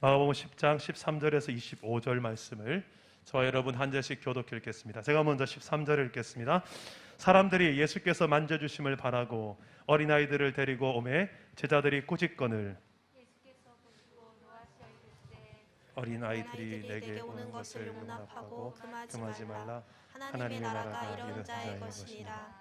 마가복음 10장 13절에서 25절 말씀을 저와 여러분 한 절씩 교독해 읽겠습니다. 제가 먼저 13절을 읽겠습니다. 사람들이 예수께서 만져주심을 바라고 어린아이들을 데리고 오매 제자들이 꾸짖거늘 어린아이들이 내게 오는 것을 용납하고 금하지 말라. 하나님의 나라가 이런 자의 것이니라.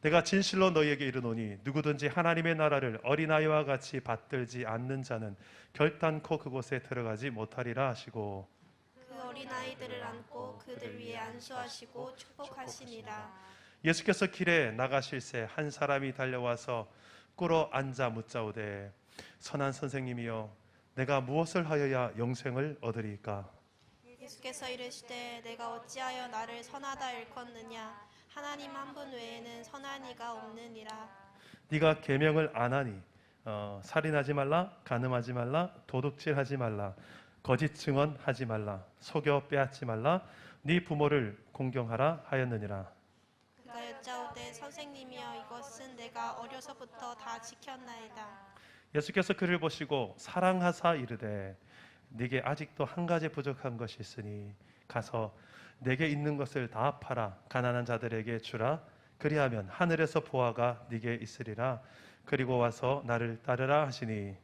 내가 진실로 너희에게 이르노니 누구든지 하나님의 나라를 어린아이와 같이 받들지 않는 자는 결단코 그곳에 들어가지 못하리라 하시고 그 어린아이들을 안고 그들 위에 안수하시고 축복하시니라. 예수께서 길에 나가실새 한 사람이 달려와서 꿇어 앉아 묻자오되 선한 선생님이여 내가 무엇을 하여야 영생을 얻으리까? 예수께서 이르시되 내가 어찌하여 나를 선하다 일컫느냐? 하나님 한 분 외에는 선한 이가 없느니라. 네가 계명을 안 하니 살인하지 말라, 간음하지 말라, 도둑질하지 말라, 거짓 증언하지 말라, 속여 빼앗지 말라, 네 부모를 공경하라 하였느니라. 그가 여짜오되 선생님이여 이것은 내가 어려서부터 다 지켰나이다. 예수께서 그를 보시고 사랑하사 이르되 네게 아직도 한 가지 부족한 것이 있으니 가서 내게 있는 것을 다 팔아 가난한 자들에게 주라. 그리하면 하늘에서 보화가 네게 있으리라. 그리고 와서 나를 따르라 하시니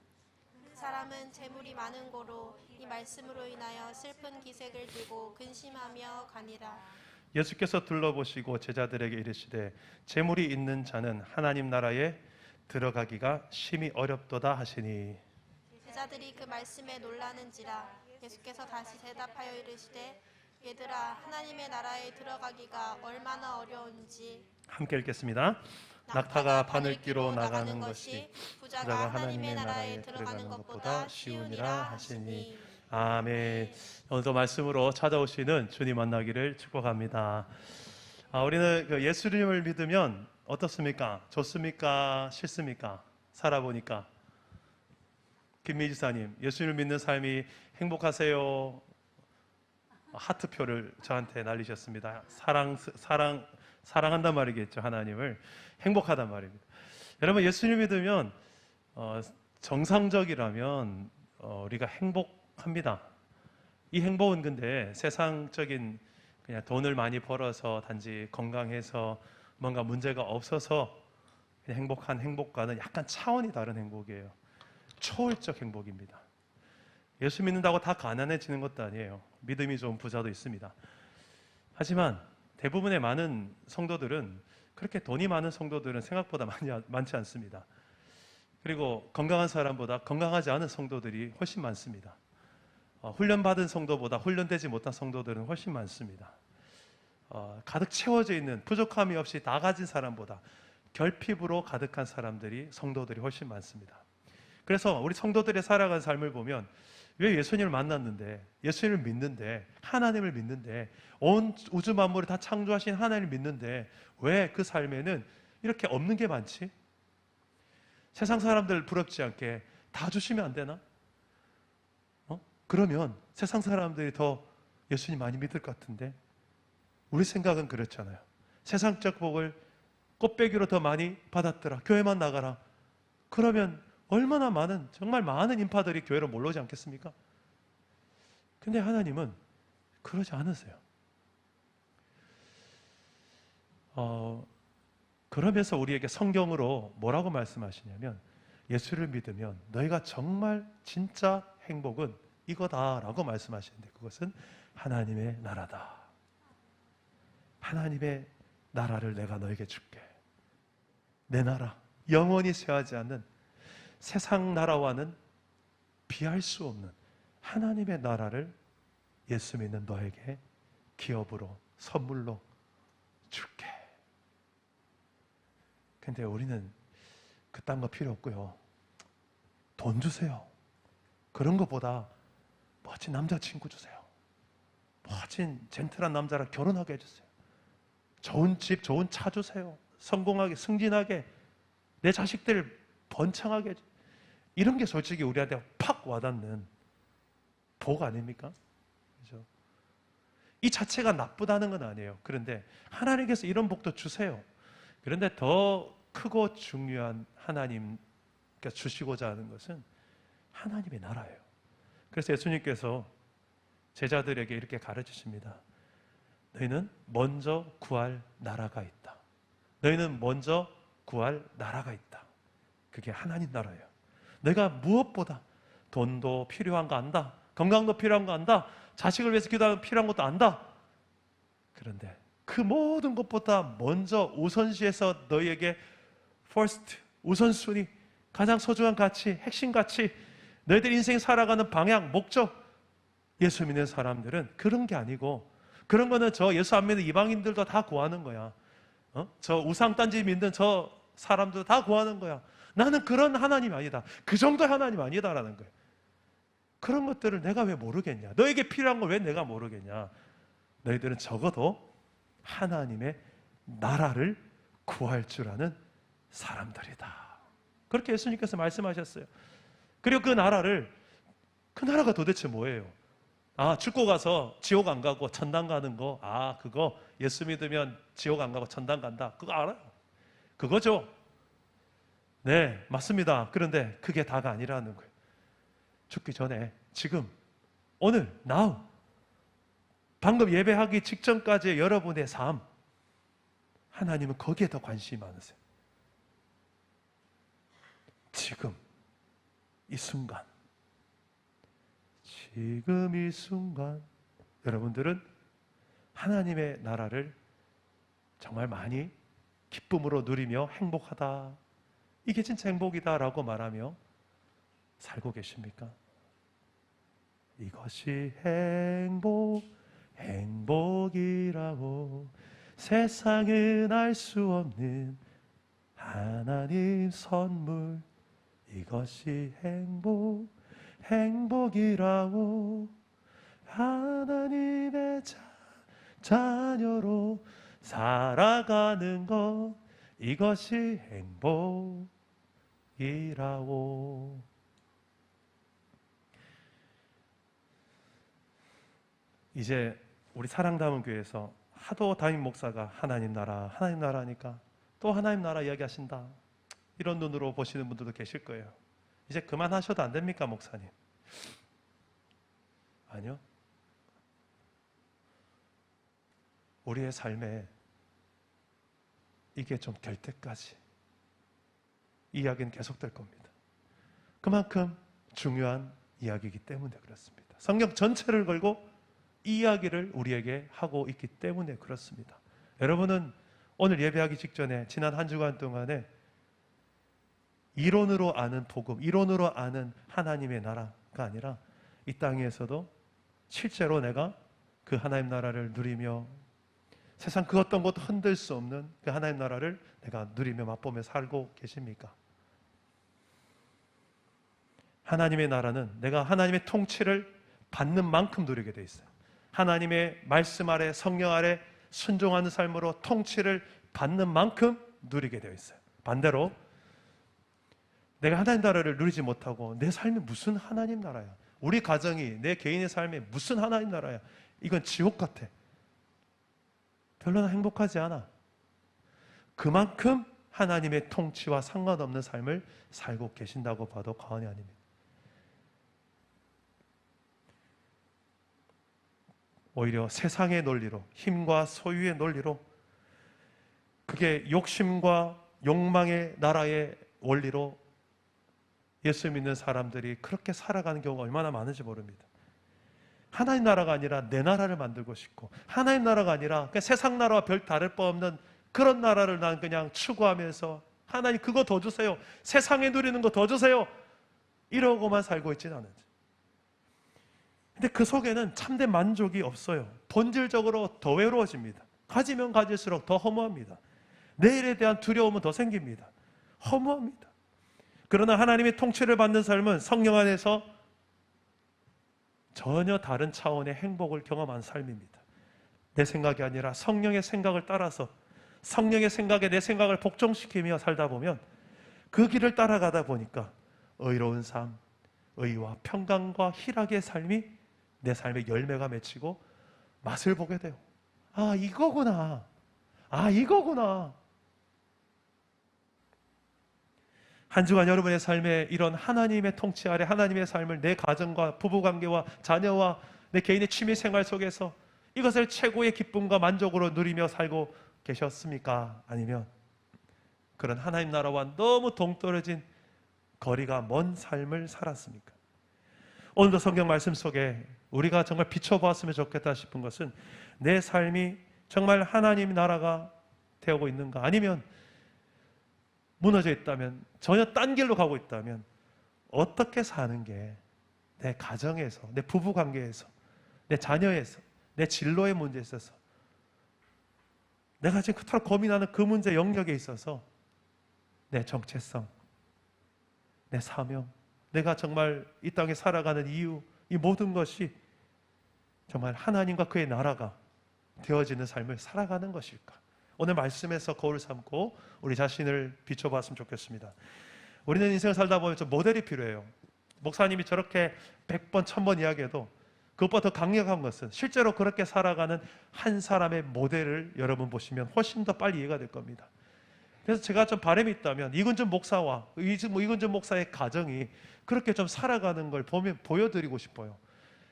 그 사람은 재물이 많은 고로 이 말씀으로 인하여 슬픈 기색을 띠고 근심하며 가니라. 예수께서 둘러보시고 제자들에게 이르시되 재물이 있는 자는 하나님 나라에 들어가기가 심히 어렵도다 하시니 제자들이 그 말씀에 놀라는지라. 예수께서 다시 대답하여 이르시되 얘들아 하나님의 나라에 들어가기가 얼마나 어려운지 함께 읽겠습니다. 낙타가 바늘기로 나가는 것이 부자가 하나님의 나라에 들어가는 것보다 쉬우니라 하시니 아멘. 오늘도 말씀으로 찾아오시는 주님 만나기를 축복합니다. 우리는 예수님을 믿으면 어떻습니까? 좋습니까? 싫습니까? 살아보니까 김미지 사님, 예수님을 믿는 삶이 행복하세요? 하트표를 저한테 날리셨습니다. 사랑한단 말이겠죠. 하나님을 행복하단 말입니다. 여러분 예수님 믿으면 정상적이라면 우리가 행복합니다. 이 행복은 근데 세상적인 그냥 돈을 많이 벌어서 단지 건강해서 뭔가 문제가 없어서 그냥 행복한 행복과는 약간 차원이 다른 행복이에요. 초월적 행복입니다. 예수 믿는다고 다 가난해지는 것도 아니에요. 믿음이 좋은 부자도 있습니다. 하지만 대부분의 많은 성도들은 그렇게 돈이 많은 성도들은 생각보다 많지 않습니다. 그리고 건강한 사람보다 건강하지 않은 성도들이 훨씬 많습니다. 훈련받은 성도보다 훈련되지 못한 성도들은 훨씬 많습니다. 가득 채워져 있는 부족함이 없이 다 가진 사람보다 결핍으로 가득한 사람들이 성도들이 훨씬 많습니다. 그래서 우리 성도들의 살아가는 삶을 보면 왜 예수님을 만났는데 예수님을 믿는데 하나님을 믿는데 온 우주 만물을 다 창조하신 하나님을 믿는데 왜 그 삶에는 이렇게 없는 게 많지? 세상 사람들 부럽지 않게 다 주시면 안 되나? 그러면 세상 사람들이 더 예수님 많이 믿을 것 같은데 우리 생각은 그렇잖아요. 세상적 복을 꽃배기로 더 많이 받았더라. 교회만 나가라. 그러면 얼마나 많은 정말 많은 인파들이 교회로 몰려오지 않겠습니까? 근데 하나님은 그러지 않으세요. 그러면서 우리에게 성경으로 뭐라고 말씀하시냐면 예수를 믿으면 너희가 정말 진짜 행복은 이거다라고 말씀하시는데 그것은 하나님의 나라다. 하나님의 나라를 내가 너에게 줄게. 내 나라, 영원히 쇠하지 않는 세상 나라와는 비할 수 없는 하나님의 나라를 예수 믿는 너에게 기업으로 선물로 줄게. 근데 우리는 그딴 거 필요 없고요. 돈 주세요. 그런 것보다 멋진 남자친구 주세요. 멋진 젠틀한 남자랑 결혼하게 해주세요. 좋은 집, 좋은 차 주세요. 성공하게, 승진하게, 내 자식들 번창하게 해주세요. 이런 게 솔직히 우리한테 팍 와닿는 복 아닙니까? 그렇죠? 이 자체가 나쁘다는 건 아니에요. 그런데 하나님께서 이런 복도 주세요. 그런데 더 크고 중요한 하나님께서 주시고자 하는 것은 하나님의 나라예요. 그래서 예수님께서 제자들에게 이렇게 가르치십니다. 너희는 먼저 구할 나라가 있다. 너희는 먼저 구할 나라가 있다. 그게 하나님 나라예요. 내가 무엇보다 돈도 필요한 거 안다. 건강도 필요한 거 안다. 자식을 위해서 기도하는 필요한 것도 안다. 그런데 그 모든 것보다 먼저 우선시해서 너희에게 first, 우선순위, 가장 소중한 가치, 핵심 가치, 너희들 인생 살아가는 방향, 목적, 예수 믿는 사람들은 그런 게 아니고, 그런 거는 저 예수 안 믿는 이방인들도 다 구하는 거야. 저 우상단지 믿는 저 사람들도 다 구하는 거야. 나는 그런 하나님이 아니다. 그 정도의 하나님 아니다라는 거예요. 그런 것들을 내가 왜 모르겠냐? 너에게 필요한 걸 왜 내가 모르겠냐? 너희들은 적어도 하나님의 나라를 구할 줄 아는 사람들이다. 그렇게 예수님께서 말씀하셨어요. 그리고 그 나라가 도대체 뭐예요? 죽고 가서 지옥 안 가고 천당 가는 거, 그거 예수 믿으면 지옥 안 가고 천당 간다. 그거 알아요. 그거죠. 네, 맞습니다. 그런데 그게 다가 아니라는 거예요. 죽기 전에 지금, 오늘, now, 방금 예배하기 직전까지의 여러분의 삶, 하나님은 거기에 더 관심이 많으세요. 지금 이 순간, 지금 이 순간 여러분들은 하나님의 나라를 정말 많이 기쁨으로 누리며 행복하다, 이게 진짜 행복이다라고 말하며 살고 계십니까? 이것이 행복이라고 세상은 알 수 없는 하나님 선물, 이것이 행복이라고 하나님의 자녀로 살아가는 것, 이것이 행복이라고. 이제 우리 사랑담은 교회에서 하도 담임 목사가 하나님 나라 하니까 또 하나님 나라 이야기하신다, 이런 눈으로 보시는 분들도 계실 거예요. 이제 그만하셔도 안 됩니까, 목사님? 아니요. 우리의 삶에 이게 좀 될 때까지 이야기는 계속될 겁니다. 그만큼 중요한 이야기이기 때문에 그렇습니다. 성경 전체를 걸고 이 이야기를 우리에게 하고 있기 때문에 그렇습니다. 여러분은 오늘 예배하기 직전에 지난 한 주간 동안에 이론으로 아는 복음, 이론으로 아는 하나님의 나라가 아니라 이 땅에서도 실제로 내가 그 하나님 나라를 누리며 세상 그 어떤 것도 흔들 수 없는 그 하나님 나라를 내가 누리며 맛보며 살고 계십니까? 하나님의 나라는 내가 하나님의 통치를 받는 만큼 누리게 돼 있어요. 하나님의 말씀 아래, 성령 아래 순종하는 삶으로 통치를 받는 만큼 누리게 되어 있어요. 반대로 내가 하나님 나라를 누리지 못하고 내 삶이 무슨 하나님 나라야, 우리 가정이, 내 개인의 삶이 무슨 하나님 나라야, 이건 지옥 같아, 별로나 행복하지 않아. 그만큼 하나님의 통치와 상관없는 삶을 살고 계신다고 봐도 과언이 아닙니다. 오히려 세상의 논리로, 힘과 소유의 논리로, 그게 욕심과 욕망의 나라의 원리로 예수 믿는 사람들이 그렇게 살아가는 경우가 얼마나 많은지 모릅니다. 하나님 나라가 아니라 내 나라를 만들고 싶고, 하나님 나라가 아니라 그냥 세상 나라와 별 다를 바 없는 그런 나라를 난 그냥 추구하면서 하나님 그거 더 주세요, 세상에 누리는 거 더 주세요, 이러고만 살고 있지는 않은지. 근데 그 속에는 참된 만족이 없어요. 본질적으로 더 외로워집니다. 가지면 가질수록 더 허무합니다. 내일에 대한 두려움은 더 생깁니다. 허무합니다. 그러나 하나님의 통치를 받는 삶은 성령 안에서 전혀 다른 차원의 행복을 경험한 삶입니다. 내 생각이 아니라 성령의 생각을 따라서 성령의 생각에 내 생각을 복종시키며 살다 보면 그 길을 따라가다 보니까 의로운 삶, 의와 평강과 희락의 삶이 내 삶의 열매가 맺히고 맛을 보게 돼요. 이거구나. 이거구나. 한 주간 여러분의 삶에 이런 하나님의 통치 아래 하나님의 삶을 내 가정과 부부관계와 자녀와 내 개인의 취미생활 속에서 이것을 최고의 기쁨과 만족으로 누리며 살고 계셨습니까? 아니면 그런 하나님 나라와 너무 동떨어진 거리가 먼 삶을 살았습니까? 오늘도 성경 말씀 속에 우리가 정말 비춰보았으면 좋겠다 싶은 것은 내 삶이 정말 하나님 나라가 되어오고 있는가, 아니면 무너져 있다면, 전혀 딴 길로 가고 있다면 어떻게 사는 게 내 가정에서, 내 부부관계에서, 내 자녀에서, 내 진로의 문제에 있어서, 내가 지금 그토록 고민하는 그 문제 영역에 있어서 내 정체성, 내 사명, 내가 정말 이 땅에 살아가는 이유, 이 모든 것이 정말 하나님과 그의 나라가 되어지는 삶을 살아가는 것일까? 오늘 말씀에서 거울을 삼고 우리 자신을 비춰봤으면 좋겠습니다. 우리는 인생을 살다 보면 좀 모델이 필요해요. 목사님이 저렇게 100번, 1000번 이야기해도 그것보다 더 강력한 것은 실제로 그렇게 살아가는 한 사람의 모델을 여러분 보시면 훨씬 더 빨리 이해가 될 겁니다. 그래서 제가 좀 바람이 있다면 이근준 목사와 이근준 목사의 가정이 그렇게 좀 살아가는 걸 보여드리고 싶어요.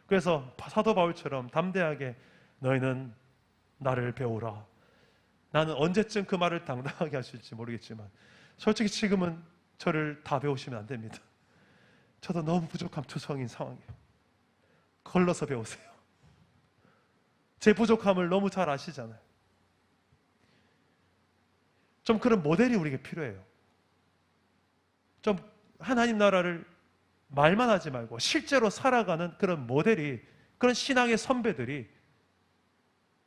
그래서 사도 바울처럼 담대하게 너희는 나를 배우라. 나는 언제쯤 그 말을 당당하게 하실지 모르겠지만 솔직히 지금은 저를 다 배우시면 안 됩니다. 저도 너무 부족함 투성인 상황이에요. 걸러서 배우세요. 제 부족함을 너무 잘 아시잖아요. 좀 그런 모델이 우리에게 필요해요. 좀 하나님 나라를 말만 하지 말고 실제로 살아가는 그런 모델이, 그런 신앙의 선배들이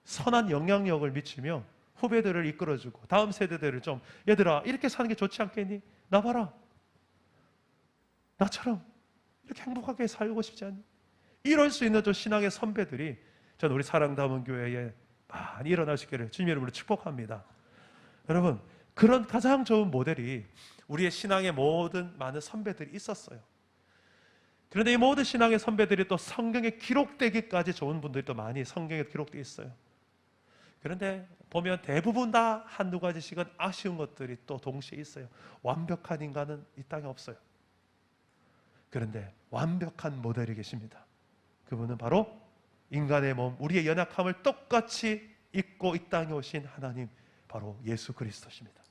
선한 영향력을 미치며 후배들을 이끌어주고 다음 세대들을 좀, 얘들아 이렇게 사는 게 좋지 않겠니? 나 봐라, 나처럼 이렇게 행복하게 살고 싶지 않니? 이럴 수 있는 좀 신앙의 선배들이 저는 우리 사랑담은 교회에 많이 일어날 수 있기를 주님 이름으로 축복합니다. 여러분, 그런 가장 좋은 모델이 우리의 신앙의 모든 많은 선배들이 있었어요. 그런데 이 모든 신앙의 선배들이 또 성경에 기록되기까지 좋은 분들이 또 많이 성경에 기록되어 있어요. 그런데 보면 대부분 다 한두 가지씩은 아쉬운 것들이 또 동시에 있어요. 완벽한 인간은 이 땅에 없어요. 그런데 완벽한 모델이 계십니다. 그분은 바로 인간의 몸, 우리의 연약함을 똑같이 입고 이 땅에 오신 하나님, 바로 예수 그리스도십니다.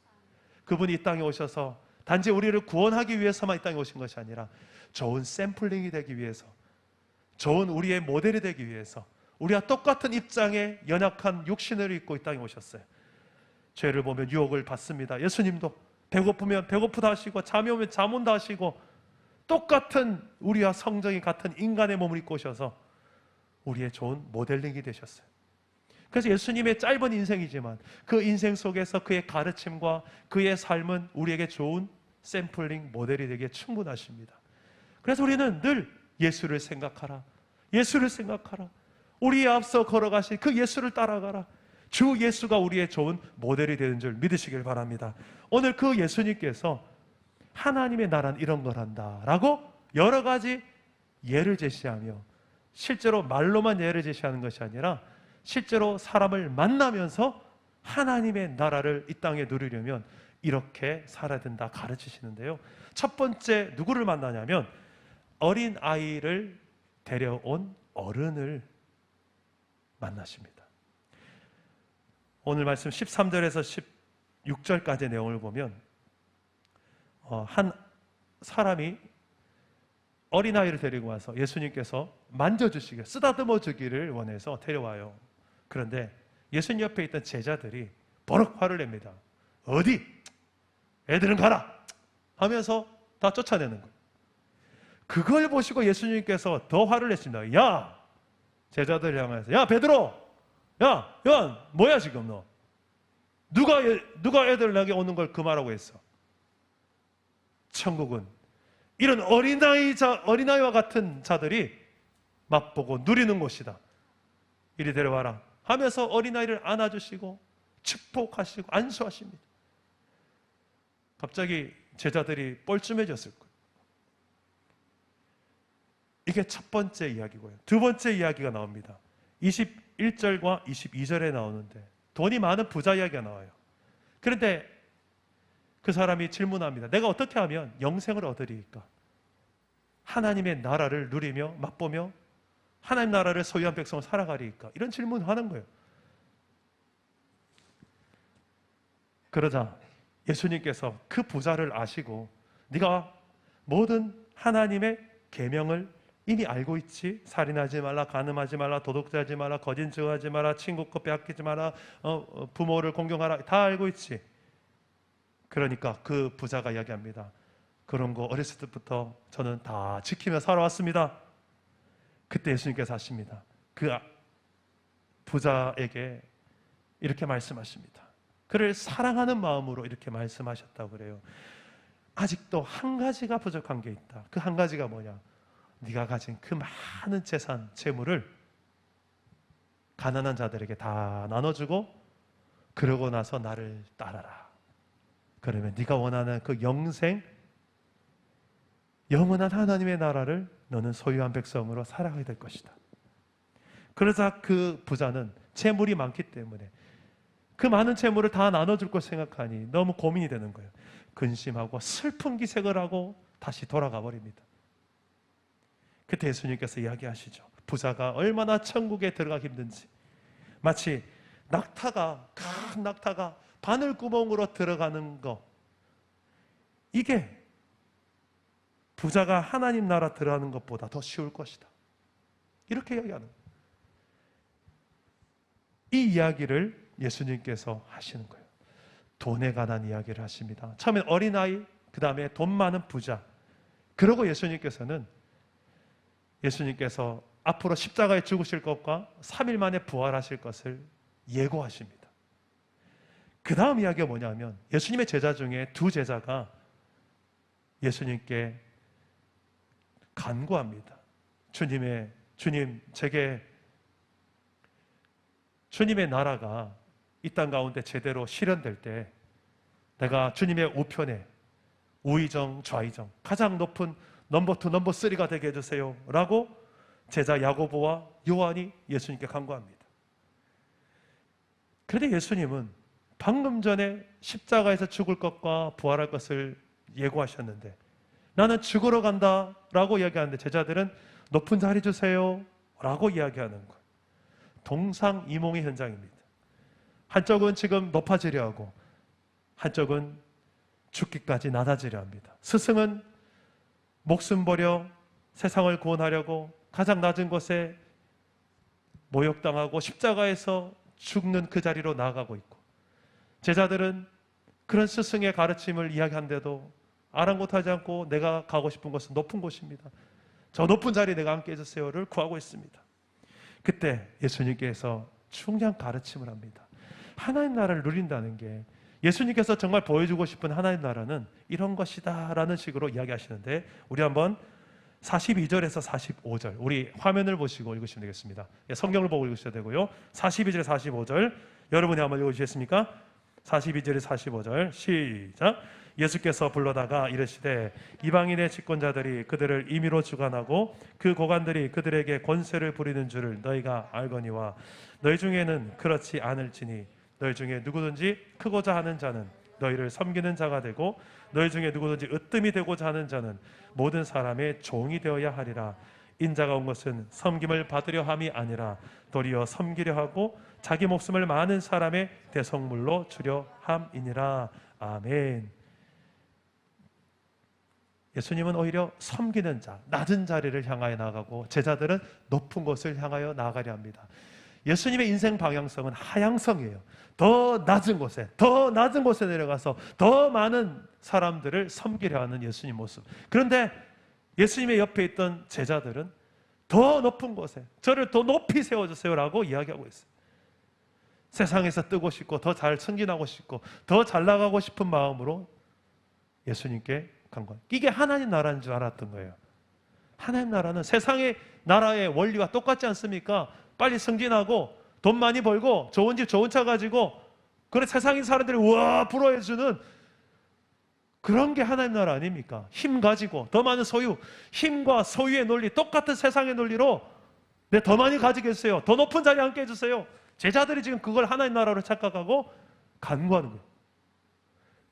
그분이 이 땅에 오셔서 단지 우리를 구원하기 위해서만 이 땅에 오신 것이 아니라 좋은 샘플링이 되기 위해서, 좋은 우리의 모델이 되기 위해서 우리와 똑같은 입장의 연약한 육신을 입고 이 땅에 오셨어요. 죄를 보면 유혹을 받습니다. 예수님도 배고프면 배고프다 하시고 잠이 오면 잠 온다 하시고 똑같은 우리와 성정이 같은 인간의 몸을 입고 오셔서 우리의 좋은 모델링이 되셨어요. 그래서 예수님의 짧은 인생이지만 그 인생 속에서 그의 가르침과 그의 삶은 우리에게 좋은 샘플링 모델이 되기에 충분하십니다. 그래서 우리는 늘 예수를 생각하라, 예수를 생각하라, 우리의 앞서 걸어가신 그 예수를 따라가라. 주 예수가 우리의 좋은 모델이 되는 줄 믿으시길 바랍니다. 오늘 그 예수님께서 하나님의 나라는 이런 걸 한다라고 여러 가지 예를 제시하며, 실제로 말로만 예를 제시하는 것이 아니라 실제로 사람을 만나면서 하나님의 나라를 이 땅에 누리려면 이렇게 살아야 된다 가르치시는데요. 첫 번째 누구를 만나냐면 어린 아이를 데려온 어른을 만나십니다. 오늘 말씀 13절에서 16절까지의 내용을 보면 한 사람이 어린아이를 데리고 와서 예수님께서 만져주시기를, 쓰다듬어 주기를 원해서 데려와요. 그런데 예수님 옆에 있던 제자들이 버럭 화를 냅니다. 어디? 애들은 가라! 하면서 다 쫓아내는 거예요. 그걸 보시고 예수님께서 더 화를 냈습니다. 야! 제자들 향해서, 야 베드로! 야! 요한! 뭐야 지금 너? 누가 애들 내게 오는 걸 금하라고 했어? 천국은 이런 어린아이와 같은 자들이 맛보고 누리는 곳이다. 이리 데려와라 하면서 어린아이를 안아주시고 축복하시고 안수하십니다. 갑자기 제자들이 뻘쭘해졌을 거예요. 이게 첫 번째 이야기고요. 두 번째 이야기가 나옵니다. 21절과 22절에 나오는데 돈이 많은 부자 이야기가 나와요. 그런데 그 사람이 질문합니다. 내가 어떻게 하면 영생을 얻으리까? 하나님의 나라를 누리며 맛보며 하나님 나라를 소유한 백성을 살아가리까? 이런 질문을 하는 거예요. 그러자 예수님께서 그 부자를 아시고 네가 모든 하나님의 계명을 이미 알고 있지? 살인하지 말라, 간음하지 말라, 도둑질하지 말라, 거짓 증언하지 마라, 친구 것 빼앗기지 마라, 부모를 공경하라, 다 알고 있지? 그러니까 그 부자가 이야기합니다. 그런 거 어렸을 때부터 저는 다 지키며 살아왔습니다. 그때 예수님께서 하십니다. 그 부자에게 이렇게 말씀하십니다. 그를 사랑하는 마음으로 이렇게 말씀하셨다고 그래요. 아직도 한 가지가 부족한 게 있다. 그 한 가지가 뭐냐? 네가 가진 그 많은 재산, 재물을 가난한 자들에게 다 나눠주고 그러고 나서 나를 따라라. 그러면 네가 원하는 그 영생, 영원한 하나님의 나라를 너는 소유한 백성으로 살아가게 될 것이다. 그러자 그 부자는 재물이 많기 때문에 그 많은 재물을 다 나눠줄 걸 생각하니 너무 고민이 되는 거예요. 근심하고 슬픈 기색을 하고 다시 돌아가 버립니다. 그때 예수님께서 이야기하시죠. 부자가 얼마나 천국에 들어가기 힘든지, 마치 큰 낙타가 바늘구멍으로 들어가는 거, 이게 부자가 하나님 나라 들어가는 것보다 더 쉬울 것이다. 이렇게 이야기하는 거예요. 이 이야기를 예수님께서 하시는 거예요. 돈에 관한 이야기를 하십니다. 처음엔 어린아이, 그 다음에 돈 많은 부자. 그리고 예수님께서 앞으로 십자가에 죽으실 것과 3일 만에 부활하실 것을 예고하십니다. 그 다음 이야기가 뭐냐면 예수님의 제자 중에 두 제자가 예수님께 간구합니다. 주님, 제게 주님의 나라가 이 땅 가운데 제대로 실현될 때 내가 주님의 우편에 우의정, 좌의정, 가장 높은 넘버 2, 넘버 3가 되게 해주세요 라고 제자 야고보와 요한이 예수님께 간구합니다. 그런데 예수님은 방금 전에 십자가에서 죽을 것과 부활할 것을 예고하셨는데 나는 죽으러 간다 라고 이야기하는데 제자들은 높은 자리 주세요 라고 이야기하는 거예요. 동상이몽의 현장입니다. 한쪽은 지금 높아지려 하고 한쪽은 죽기까지 낮아지려 합니다. 스승은 목숨 버려 세상을 구원하려고 가장 낮은 곳에 모욕당하고 십자가에서 죽는 그 자리로 나아가고 있고, 제자들은 그런 스승의 가르침을 이야기한데도 아랑곳하지 않고 내가 가고 싶은 곳은 높은 곳입니다. 저 높은 자리에 내가 함께 해주세요를 구하고 있습니다. 그때 예수님께서 중요한 가르침을 합니다. 하나님 나라를 누린다는 게, 예수님께서 정말 보여주고 싶은 하나님 나라는 이런 것이다 라는 식으로 이야기하시는데, 우리 한번 42절에서 45절 우리 화면을 보시고 읽으시면 되겠습니다. 성경을 보고 읽으셔야 되고요. 42절 45절 여러분이 한번 읽어주시겠습니까? 42절에 45절 시작. 예수께서 불러다가 이르시되 이방인의 집권자들이 그들을 임의로 주관하고 그 고관들이 그들에게 권세를 부리는 줄을 너희가 알거니와 너희 중에는 그렇지 않을지니 너희 중에 누구든지 크고자 하는 자는 너희를 섬기는 자가 되고 너희 중에 누구든지 으뜸이 되고자 하는 자는 모든 사람의 종이 되어야 하리라. 인자가 온 것은 섬김을 받으려 함이 아니라 도리어 섬기려 하고 자기 목숨을 많은 사람의 대성물로 주려 함이니라. 아멘. 예수님은 오히려 섬기는 자, 낮은 자리를 향하여 나아가고 제자들은 높은 곳을 향하여 나아가려 합니다. 예수님의 인생 방향성은 하향성이에요. 더 낮은 곳에 내려가서 더 많은 사람들을 섬기려 하는 예수님 모습. 그런데 예수님의 옆에 있던 제자들은 더 높은 곳에 저를 더 높이 세워주세요라고 이야기하고 있어요. 세상에서 뜨고 싶고 더 잘 승진하고 싶고 더 잘 나가고 싶은 마음으로 예수님께 간구. 이게 하나님 나라인 줄 알았던 거예요. 하나님 나라는 세상의 나라의 원리와 똑같지 않습니까? 빨리 승진하고 돈 많이 벌고 좋은 집 좋은 차 가지고 그래 세상의 사람들이 우와 부러워해주는 그런 게 하나님 나라 아닙니까? 힘 가지고 더 많은 소유, 힘과 소유의 논리, 똑같은 세상의 논리로 내 더 많이 가지겠어요, 더 높은 자리에 앉게 해주세요. 제자들이 지금 그걸 하나님 나라로 착각하고 간구하는 거예요.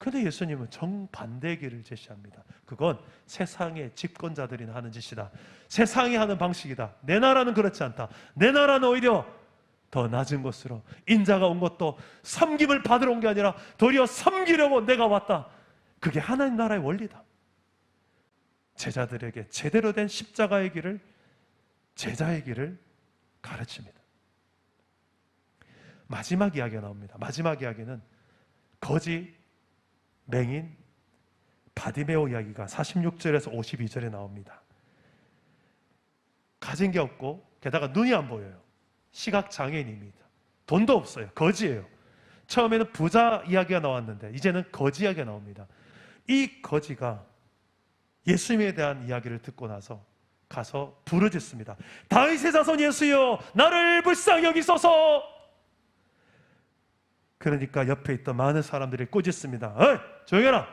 근데 예수님은 정반대의 길을 제시합니다. 그건 세상의 집권자들이 하는 짓이다. 세상이 하는 방식이다. 내 나라는 그렇지 않다. 내 나라는 오히려 더 낮은 곳으로, 인자가 온 것도 섬김을 받으러 온 게 아니라 도리어 섬기려고 내가 왔다. 그게 하나님 나라의 원리다. 제자들에게 제대로 된 십자가의 길을, 제자의 길을 가르칩니다. 마지막 이야기가 나옵니다. 마지막 이야기는 거지 맹인 바디메오 이야기가 46절에서 52절에 나옵니다. 가진 게 없고 게다가 눈이 안 보여요. 시각장애인입니다. 돈도 없어요. 거지예요. 처음에는 부자 이야기가 나왔는데 이제는 거지 이야기가 나옵니다. 이 거지가 예수님에 대한 이야기를 듣고 나서 가서 부르짖습니다. 다윗의 자손 예수여, 나를 불쌍히 여기소서. 그러니까 옆에 있던 많은 사람들이 꾸짖습니다. 어이, 조용히 해라.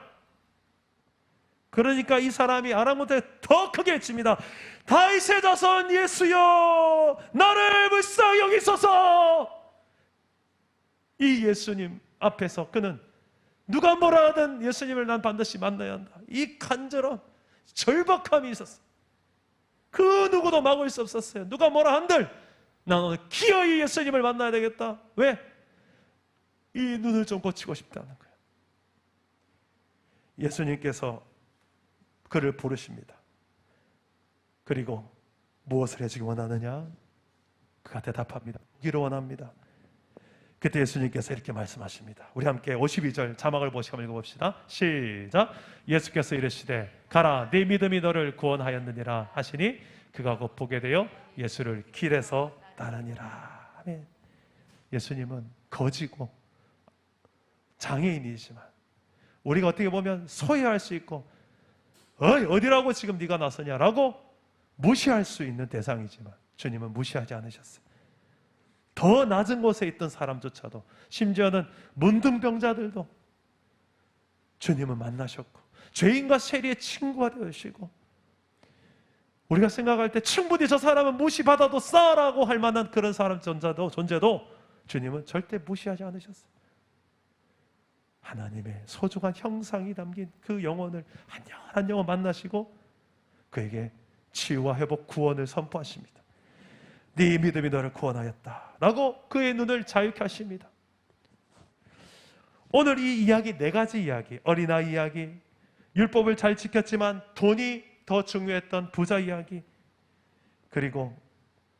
그러니까 이 사람이 아랑곳에 더 크게 외칩니다. 다윗의 자손 예수여, 나를 불쌍히 여기소서. 이 예수님 앞에서 그는 누가 뭐라 하든 예수님을 난 반드시 만나야 한다. 이 간절한 절박함이 있었어요. 그 누구도 막을 수 없었어요. 누가 뭐라 한들 난 오늘 기어이 예수님을 만나야 되겠다. 왜? 이 눈을 좀 고치고 싶다는 거예요. 예수님께서 그를 부르십니다. 그리고 무엇을 해주기 원하느냐? 그가 대답합니다. 보기를 원합니다. 그때 예수님께서 이렇게 말씀하십니다. 우리 함께 52절 자막을 보시고 한번 읽어봅시다. 시작. 예수께서 이르시되 가라, 네 믿음이 너를 구원하였느니라 하시니 그가 곧 보게 되어 예수를 길에서 따르니라. 아멘. 예수님은 거지고 장애인이지만 우리가 어떻게 보면 소외할 수 있고 어디라고 지금 네가 나서냐라고 무시할 수 있는 대상이지만 주님은 무시하지 않으셨어요. 더 낮은 곳에 있던 사람조차도, 심지어는 문둥병자들도 주님은 만나셨고 죄인과 세리의 친구가 되시고, 우리가 생각할 때 충분히 저 사람은 무시받아도 싸라고 할 만한 그런 사람 존재도 주님은 절대 무시하지 않으셨어요. 하나님의 소중한 형상이 담긴 그 영혼을 한영한 영혼 만나시고 그에게 치유와 회복, 구원을 선포하십니다. 네 믿음이 너를 구원하였다 라고 그의 눈을 자유케 하십니다. 오늘 이 이야기, 네 가지 이야기, 어린아이 이야기, 율법을 잘 지켰지만 돈이 더 중요했던 부자 이야기, 그리고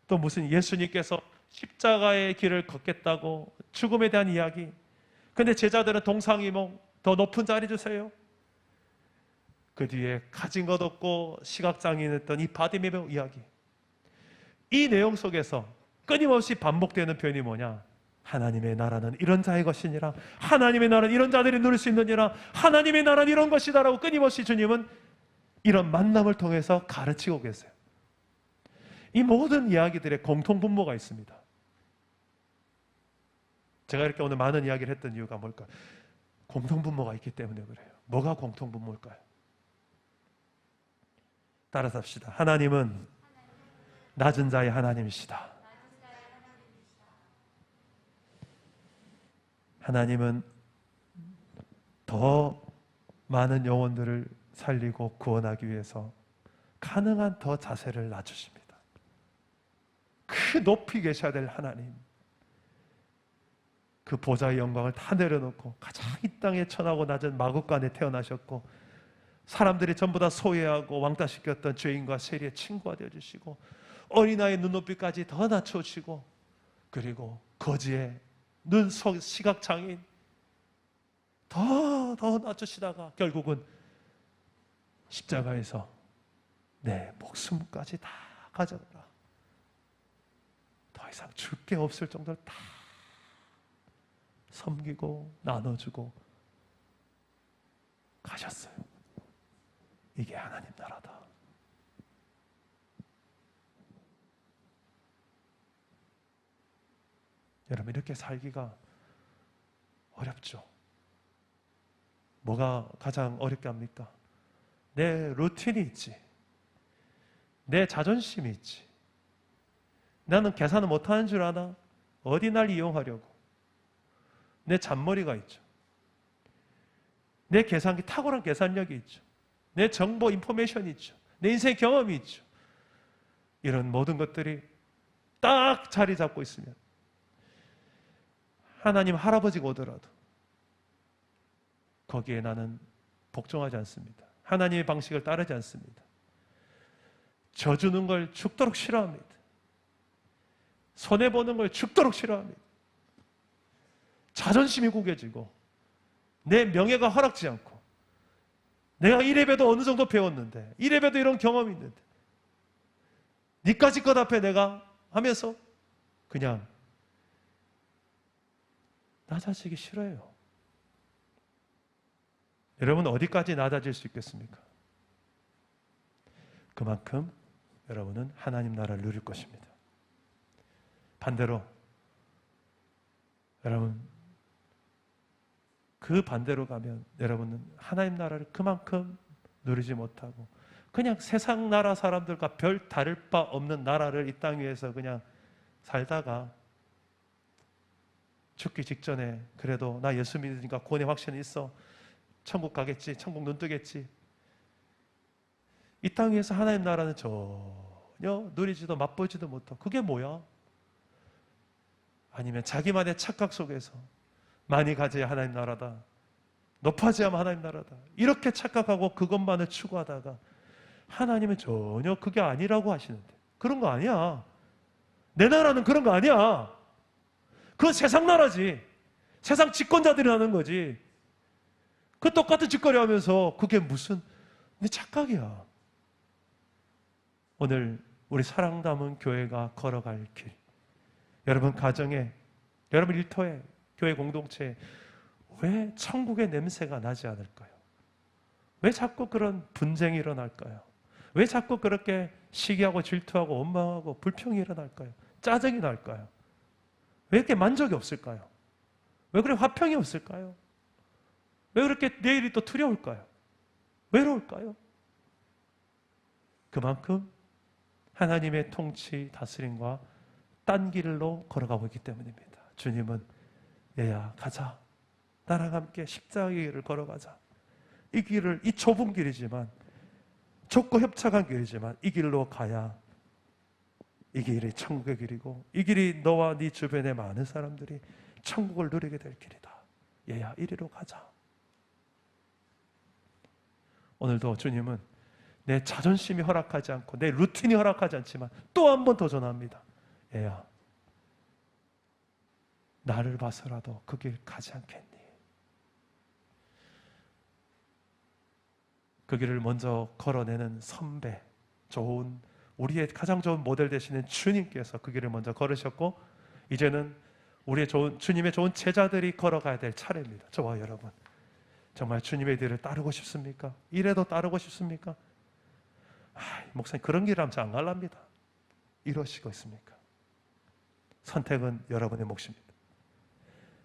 또 무슨 예수님께서 십자가의 길을 걷겠다고 죽음에 대한 이야기. 근데 제자들은 동상이몽, 더 높은 자리 주세요. 그 뒤에 가진 것 없고 시각장애인이었던 이 바디메오 이야기. 이 내용 속에서 끊임없이 반복되는 표현이 뭐냐? 하나님의 나라는 이런 자의 것이니라. 하나님의 나라는 이런 자들이 누릴 수 있느니라. 하나님의 나라는 이런 것이다라고 끊임없이 주님은 이런 만남을 통해서 가르치고 계세요. 이 모든 이야기들의 공통분모가 있습니다. 제가 이렇게 오늘 많은 이야기를 했던 이유가 뭘까요? 공통분모가 있기 때문에 그래요. 뭐가 공통분모일까요? 따라서 합시다. 하나님은 낮은 자의 하나님이시다. 하나님은 더 많은 영혼들을 살리고 구원하기 위해서 가능한 더 자세를 낮추십니다. 그 높이 계셔야 될 하나님, 그 보좌의 영광을 다 내려놓고 가장 이 땅에 천하고 낮은 마구간에 태어나셨고, 사람들이 전부 다 소외하고 왕따시켰던 죄인과 세리의 친구가 되어주시고, 어린아이의 눈높이까지 더 낮춰주시고, 그리고 거지의 눈, 시각장애인 더 낮추시다가 결국은 십자가에서 내 목숨까지 다 가져가라, 더 이상 줄 게 없을 정도로 다 섬기고 나눠주고 가셨어요. 이게 하나님 나라다. 여러분, 이렇게 살기가 어렵죠. 뭐가 가장 어렵게 합니까? 내 루틴이 있지, 내 자존심이 있지, 나는 계산을 못하는 줄 아나? 어디 날 이용하려고, 내 잔머리가 있죠. 내 계산기, 탁월한 계산력이 있죠. 내 정보, 인포메이션이 있죠. 내 인생 경험이 있죠. 이런 모든 것들이 딱 자리 잡고 있으면 하나님 할아버지가 오더라도 거기에 나는 복종하지 않습니다. 하나님의 방식을 따르지 않습니다. 져주는 걸 죽도록 싫어합니다. 손해보는 걸 죽도록 싫어합니다. 자존심이 구겨지고 내 명예가 허락지 않고 내가 이래봬도 어느 정도 배웠는데 이래봬도 이런 경험이 있는데 니까지 것 앞에 내가 하면서 그냥 낮아지기 싫어요. 여러분 어디까지 낮아질 수 있겠습니까? 그만큼 여러분은 하나님 나라를 누릴 것입니다. 반대로 여러분 그 반대로 가면 여러분은 하나님 나라를 그만큼 누리지 못하고 그냥 세상 나라 사람들과 별 다를 바 없는 나라를 이 땅 위에서 그냥 살다가 죽기 직전에 그래도 나 예수 믿으니까 구원의 확신이 있어. 천국 가겠지. 천국 눈 뜨겠지. 이 땅 위에서 하나님 나라는 전혀 누리지도 맛보지도 못하고 그게 뭐야? 아니면 자기만의 착각 속에서 많이 가져야 하나님 나라다. 높아져야만 하나님 나라다. 이렇게 착각하고 그것만을 추구하다가 하나님은 전혀 그게 아니라고 하시는데 그런 거 아니야. 내 나라는 그런 거 아니야. 그건 세상 나라지. 세상 집권자들이 하는 거지. 그 똑같은 짓거리 하면서 그게 무슨 내 착각이야. 오늘 우리 사랑 담은 교회가 걸어갈 길, 여러분 가정에, 여러분 일터에, 교회 공동체에 왜 천국의 냄새가 나지 않을까요? 왜 자꾸 그런 분쟁이 일어날까요? 왜 자꾸 그렇게 시기하고 질투하고 원망하고 불평이 일어날까요? 짜증이 날까요? 왜 이렇게 만족이 없을까요? 왜 그렇게 화평이 없을까요? 왜 그렇게 내일이 또 두려울까요? 외로울까요? 그만큼 하나님의 통치, 다스림과 딴 길로 걸어가고 있기 때문입니다. 주님은 얘야 가자. 나랑 함께 십자가의 길을 걸어가자. 이 길을, 이 좁은 길이지만 좁고 협착한 길이지만 이 길로 가야 이 길이 천국의 길이고 이 길이 너와 네 주변의 많은 사람들이 천국을 누리게 될 길이다. 얘야 이리로 가자. 오늘도 주님은 내 자존심이 허락하지 않고 내 루틴이 허락하지 않지만 또 한 번 더 전합니다. 얘야 나를 봐서라도 그 길 가지 않겠니? 그 길을 먼저 걸어내는 선배, 우리의 가장 좋은 모델 되시는 주님께서 그 길을 먼저 걸으셨고 이제는 우리의 주님의 좋은 제자들이 걸어가야 될 차례입니다. 저와 여러분 정말 주님의 길을 따르고 싶습니까? 이래도 따르고 싶습니까? 목사님 그런 길 하면 저 안 갈랍니다. 이러시고 있습니까? 선택은 여러분의 몫입니다.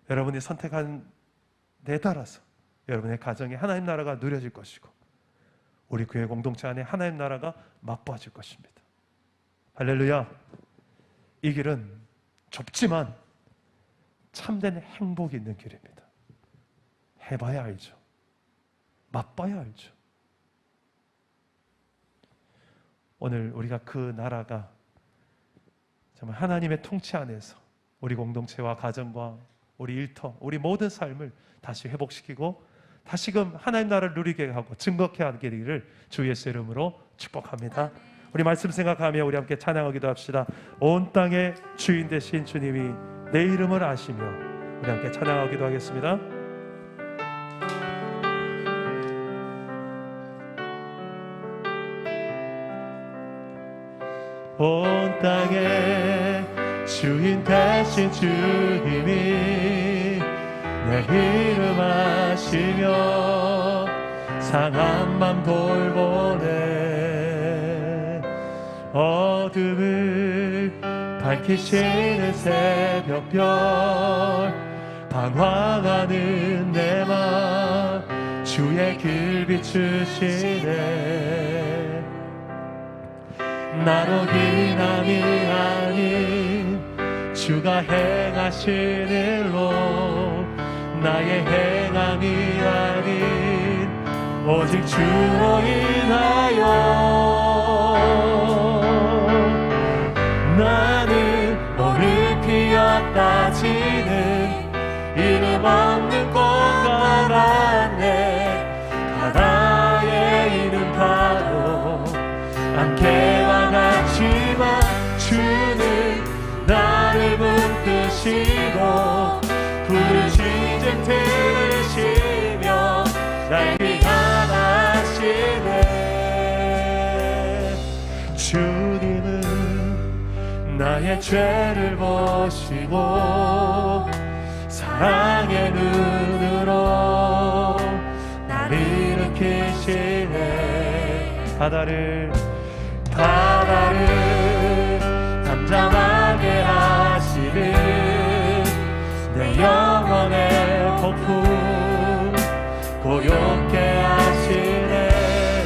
여러분이 선택한 데 따라서 여러분의 가정에 하나님 나라가 누려질 것이고 우리 교회 공동체 안에 하나님 나라가 맛보아질 것입니다. 할렐루야. 이 길은 좁지만 참된 행복이 있는 길입니다. 해봐야 알죠. 맛봐야 알죠. 오늘 우리가 그 나라가 정말 하나님의 통치 안에서 우리 공동체와 가정과 우리 일터, 우리 모든 삶을 다시 회복시키고 다시금 하나님 나라를 누리게 하고 증거케 하게 되기를 주 예수 이름으로 축복합니다. 우리 말씀 생각하며 우리 함께 찬양하기도 합시다. 온 땅의 주인 되신 주님이 내 이름을 아시며 우리 함께 찬양하기도 하겠습니다. 온 땅의 주인 되신 주님이 내 이름 아시며 상한 맘 돌보네. 어둠을 밝히시는 새벽별 방황하는 내 맘 주의 길 비추시네. 나로 인함이 아닌 주가 행하신 일로 나의 행함이 아닌 오직 주로 인하여 나는 오늘 피었다 지는 이름 없는 꽃과 같네. 바다에 있는 파도 안개와 같지만 주는 나를 붙드시고 푸른 시즌 들으시며 날 피하시네. 주님은 나의 죄를 보시고 사랑의 눈으로 나를 일으키시네. 바다를 담담하게 하시는 내 영혼의 폭풍 고요케 하시네.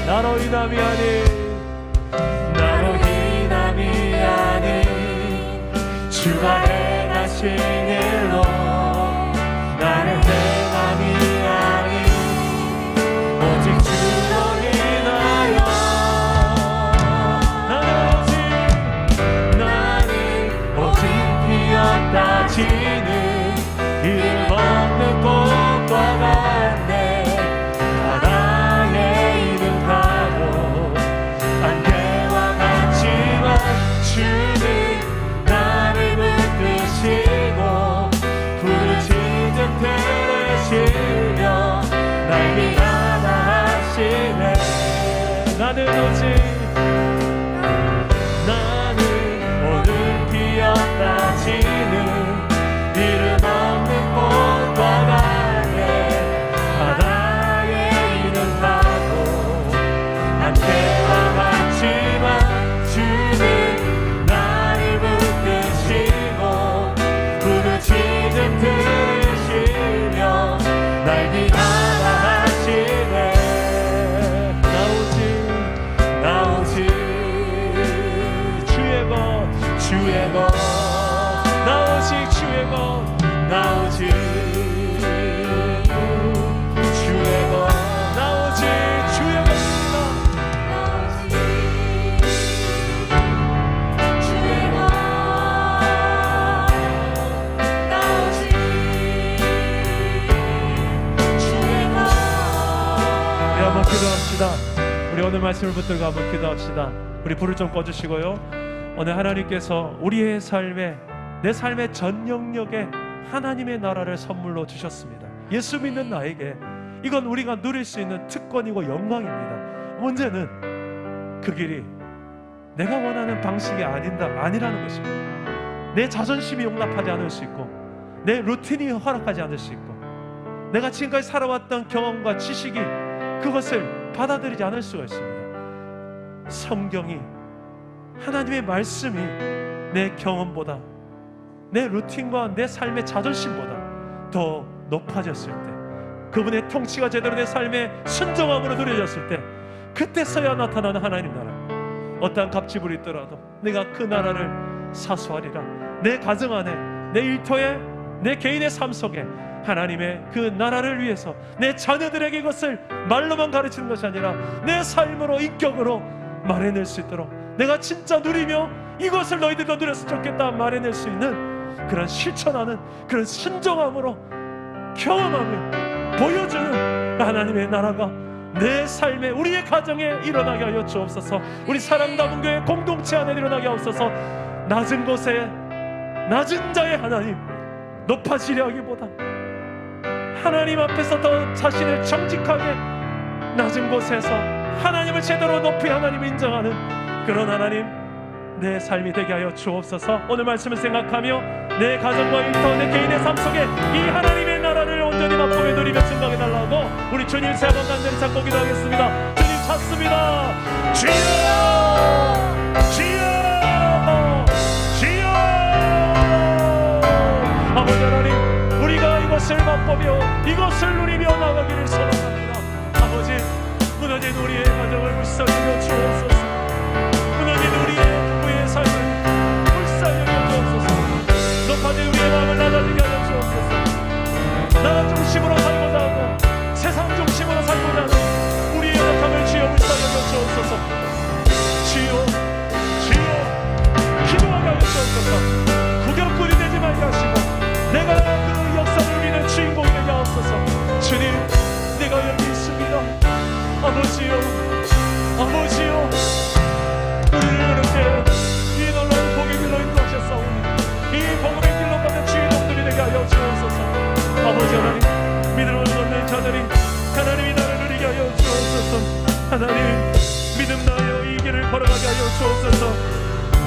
나로 인함이 아닌 주가 행하신 일로 나를 행함이 아닌 오직 주로 인하여 나는 오직 피었다 지는 이름 없는 꽃과 같네. 바다에 있는 파도 안개와 같지만 주는 푸른 시즌 들으시며 날 위하시네. 나는 오늘 피었다 지는 이름 없는 꽃과 같네. 바다에 있는 파도 안개와 같지만 주는 나를 붙드시고 시즌 들으시며 날 위하시네. 나 오직 주의 것 나 오직 주의 것 나 오직 주의 것 나 오직 주의 것입니다. 기도합시다. 우리 오늘 말씀을 붙들고 한번 기도합시다. 우리 불을 좀 꺼주시고요. 오늘 하나님께서 우리의 삶에 내 삶의 전 영역에 하나님의 나라를 선물로 주셨습니다. 예수 믿는 나에게 이건 우리가 누릴 수 있는 특권이고 영광입니다. 문제는 그 길이 내가 원하는 방식이 아니라는 것입니다. 내 자존심이 용납하지 않을 수 있고 내 루틴이 허락하지 않을 수 있고 내가 지금까지 살아왔던 경험과 지식이 그것을 받아들이지 않을 수가 있습니다. 성경이 하나님의 말씀이 내 경험보다 내 루틴과 내 삶의 자존심보다 더 높아졌을 때 그분의 통치가 제대로 내 삶의 순종함으로 누려졌을 때 그때서야 나타나는 하나님 나라. 어떠한 갑질이 있더라도 내가 그 나라를 사수하리라. 내 가정 안에 내 일터에 내 개인의 삶 속에 하나님의 그 나라를 위해서 내 자녀들에게 이것을 말로만 가르치는 것이 아니라 내 삶으로 인격으로 말해낼 수 있도록 내가 진짜 누리며 이것을 너희들도 누렸으면 좋겠다 말해낼 수 있는 그런 실천하는 그런 순종함으로 경험하며 보여주는 하나님의 나라가 내 삶에 우리의 가정에 일어나게 하여 주옵소서. 우리 사랑남은 교회 공동체 안에 일어나게 하옵소서. 낮은 곳에 낮은 자의 하나님 높아지려 하기보다 하나님 앞에서 더 자신을 정직하게 낮은 곳에서 하나님을 제대로 높이 하나님을 인정하는 그런 하나님 내 삶이 되게 하여 주옵소서. 오늘 말씀을 생각하며 내 가정과 일터 내 개인의 삶 속에 이 하나님의 나라를 온전히 맛보며 누리며 증거해달라고 우리 주님 세 번 간절히 찾고 기도하겠습니다. 주님 찾습니다. 주여 주여 주여. 아버지 하나님 우리가 이것을 맛보며 이것을 누리며 나가기를 소원합니다. 아버지 무너진 우리의 가정을 불쌍히 주옵소서. 무너진 우리의 부부의 삶을 불쌍히 여겨주옵소서. 높아진 우리의 마음을 낮아지게 하여 주옵소서. 나 중심으로 살고자 하고 세상 중심으로 살고자 하는 하나님 믿음 나여 이 길을 걸어가게 하여 주옵소서.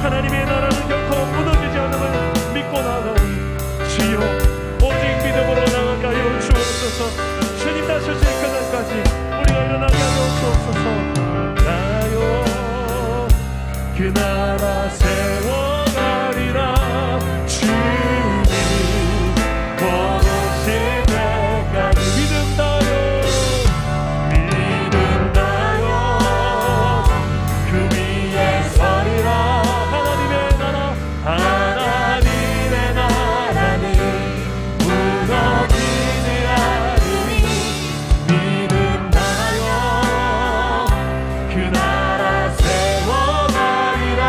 하나님의 나라는 결코 무너지지 않음을 믿고 나아가오니 주여 오직 믿음으로 나아가게 하여 주옵소서. 주님 다시 오실 그날까지 우리가 일어나게 하여 주옵소서. 나요 그 나라 세워가리라. 주님 보내실 때까지 믿음 나요 그 위에 서리라. 하나님의 나라는 무너지지 않으니 믿음 나요 그 나라 세워가리라.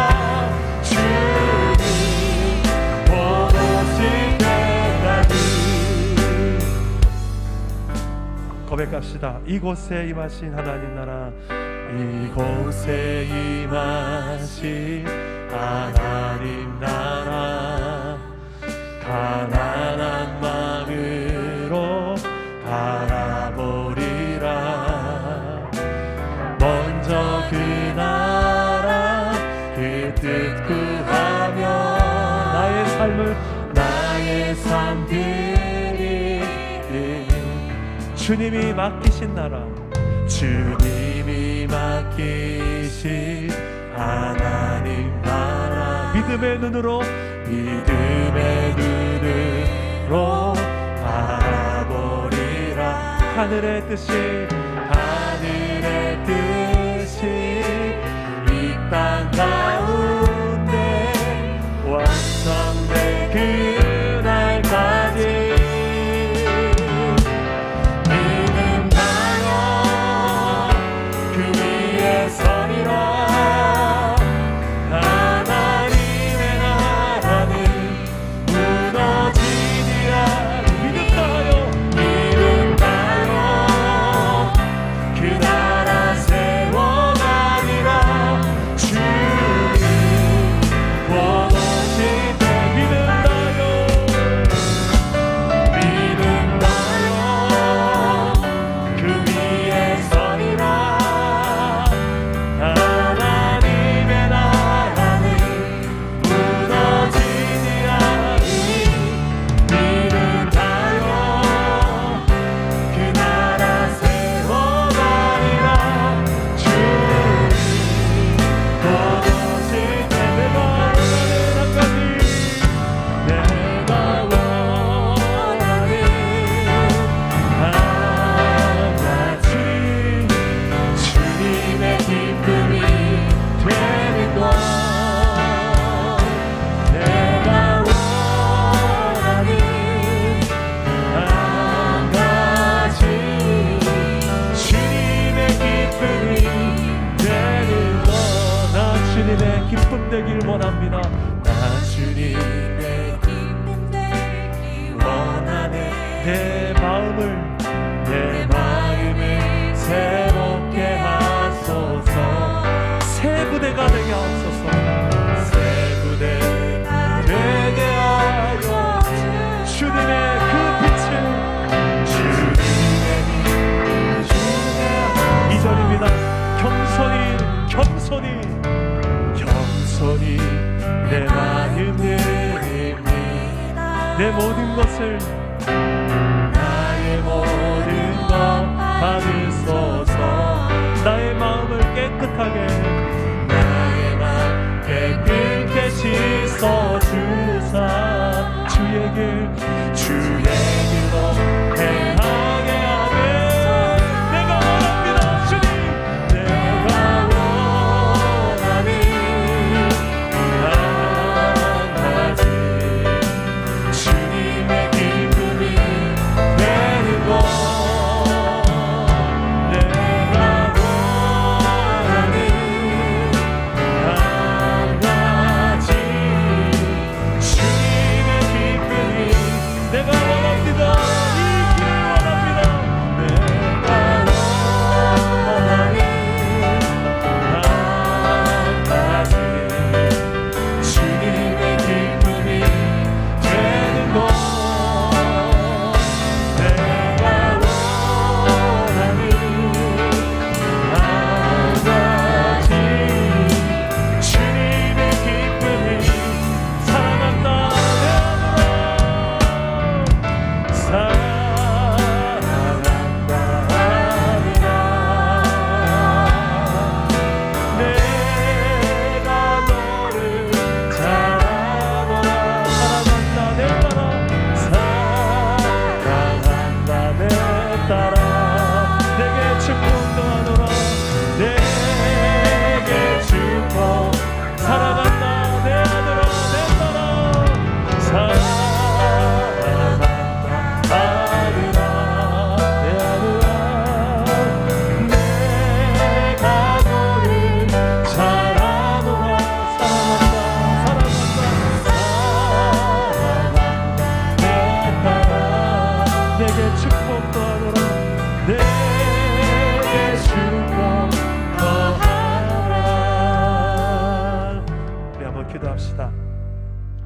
주님 보내실 때까지. 고백합시다. 이곳에 임하신 하나님 나라, 이곳에 임하신 하나님 나라, 가난한 마음으로 바라보리라. 먼저 그 나라 그 뜻 구하며 나의 삶들이 주님이 맡기신 나라, 주님이 맡기신 하나님 나라. 믿음의 눈으로 바라보리라. 하늘의 뜻이 이 땅 가운데 완성될 그날까지 되길 원합니다. 나 주님의 기쁨 되길 원하네. 내 마음을 새롭게 하소서. 새 부대가 되게 하소서. 새 부대가 되게 하여 주님의 그 빛을 이절입니다. 겸손히 내 마음 드립니다. 내 모든 것을 나의 모든 것 받으소서. 나의 마음을 깨끗하게 나의 마음 깨끗게 씻어 주사. 주의 길로 행하게 하네. 내가 원합니다. 주님 내가 원하는 한 가지 주님의 기쁨이 되는 것. 내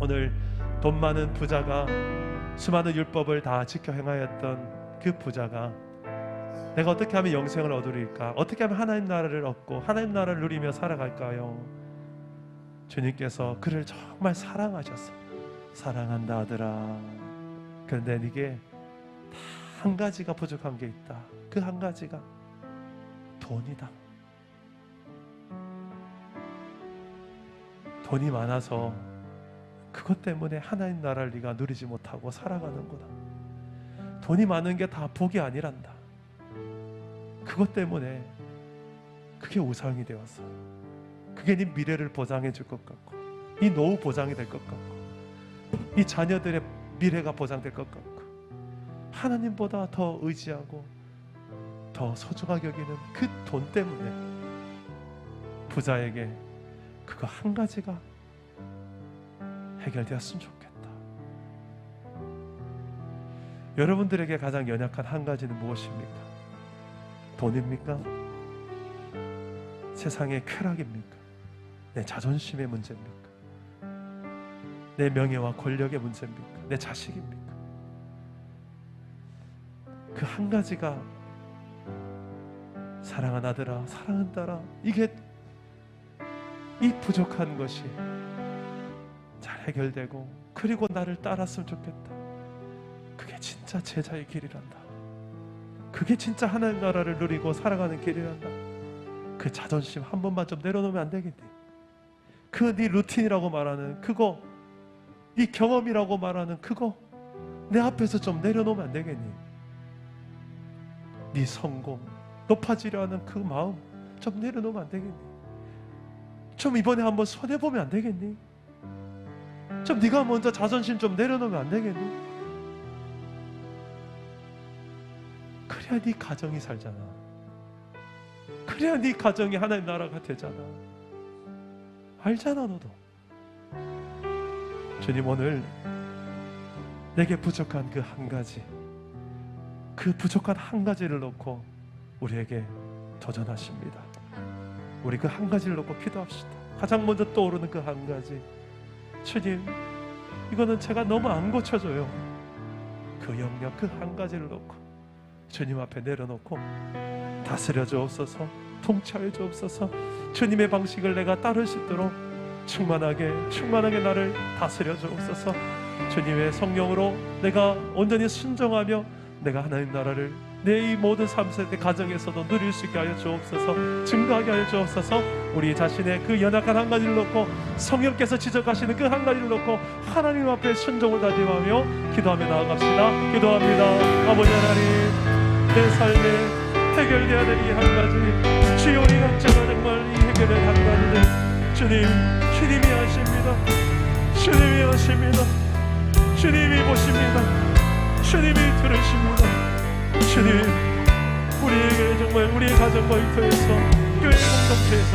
오늘 돈 많은 부자가 수많은 율법을 다 지켜 행하였던 그 부자가 내가 어떻게 하면 영생을 얻으리까? 어떻게 하면 하나님 나라를 얻고 하나님 나라를 누리며 살아갈까요? 주님께서 그를 정말 사랑하셨어. 사랑한다 아들아. 그런데 네게 다 한 가지가 부족한 게 있다. 그 한 가지가 돈이다. 돈이 많아서 그것 때문에 하나님 나라를 네가 누리지 못하고 살아가는구나. 돈이 많은 게 다 복이 아니란다. 그것 때문에 그게 우상이 되었어. 그게 네 미래를 보장해 줄 것 같고, 네 노후 보장이 될 것 같고, 네 자녀들의 미래가 보장될 것 같고, 하나님보다 더 의지하고 더 소중하게 여기는 그 돈 때문에 부자에게 그거 한 가지가 해결되었으면 좋겠다. 여러분들에게 가장 연약한 한 가지는 무엇입니까? 돈입니까? 세상의 쾌락입니까? 내 자존심의 문제입니까? 내 명예와 권력의 문제입니까? 내 자식입니까? 그 한 가지가 사랑하는 아들아, 사랑하는 딸아, 이게 이 부족한 것이 잘 해결되고 그리고 나를 따랐으면 좋겠다. 그게 진짜 제자의 길이란다. 그게 진짜 하나님 나라를 누리고 살아가는 길이란다. 그 자존심 한 번만 좀 내려놓으면 안 되겠니? 그 네 루틴이라고 말하는 그거, 네 경험이라고 말하는 그거 내 앞에서 좀 내려놓으면 안 되겠니? 네 성공, 높아지려 하는 그 마음 좀 내려놓으면 안 되겠니? 좀 이번에 한번 손해보면 안 되겠니? 좀 네가 먼저 자존심 좀 내려놓으면 안 되겠니? 그래야 네 가정이 살잖아. 그래야 네 가정이 하나님 나라가 되잖아. 알잖아 너도. 주님 오늘 내게 부족한 그 한 가지, 그 부족한 한 가지를 놓고 우리에게 도전하십니다. 우리 그 한 가지를 놓고 기도합시다. 가장 먼저 떠오르는 그 한 가지, 주님 이거는 제가 너무 안 고쳐져요. 그 영역 그 한 가지를 놓고 주님 앞에 내려놓고 다스려 주옵소서, 통치하여 주옵소서. 주님의 방식을 내가 따를 수 있도록 충만하게 나를 다스려 주옵소서. 주님의 성령으로 내가 온전히 순종하며 내가 하나님 나라를 내 이 모든 삶의 가정에서도 누릴 수 있게 하여 주옵소서. 증거하게 하여 주옵소서. 우리 자신의 그 연약한 한 가지를 놓고 성령께서 지적하시는 그 한 가지를 놓고 하나님 앞에 순종을 다짐하며 기도하며 나아갑시다. 기도합니다. 아버지 하나님, 내 삶에 해결되어야 될 이 한 가지, 주여 이 각자가 정말 이 해결될 한 가지를 주님이 하십니다. 주님이 하십니다. 주님이 보십니다. 주님이 들으십니다. 주님, 우리에게 정말 우리의 가정과 일터에서, 교회 공동체에서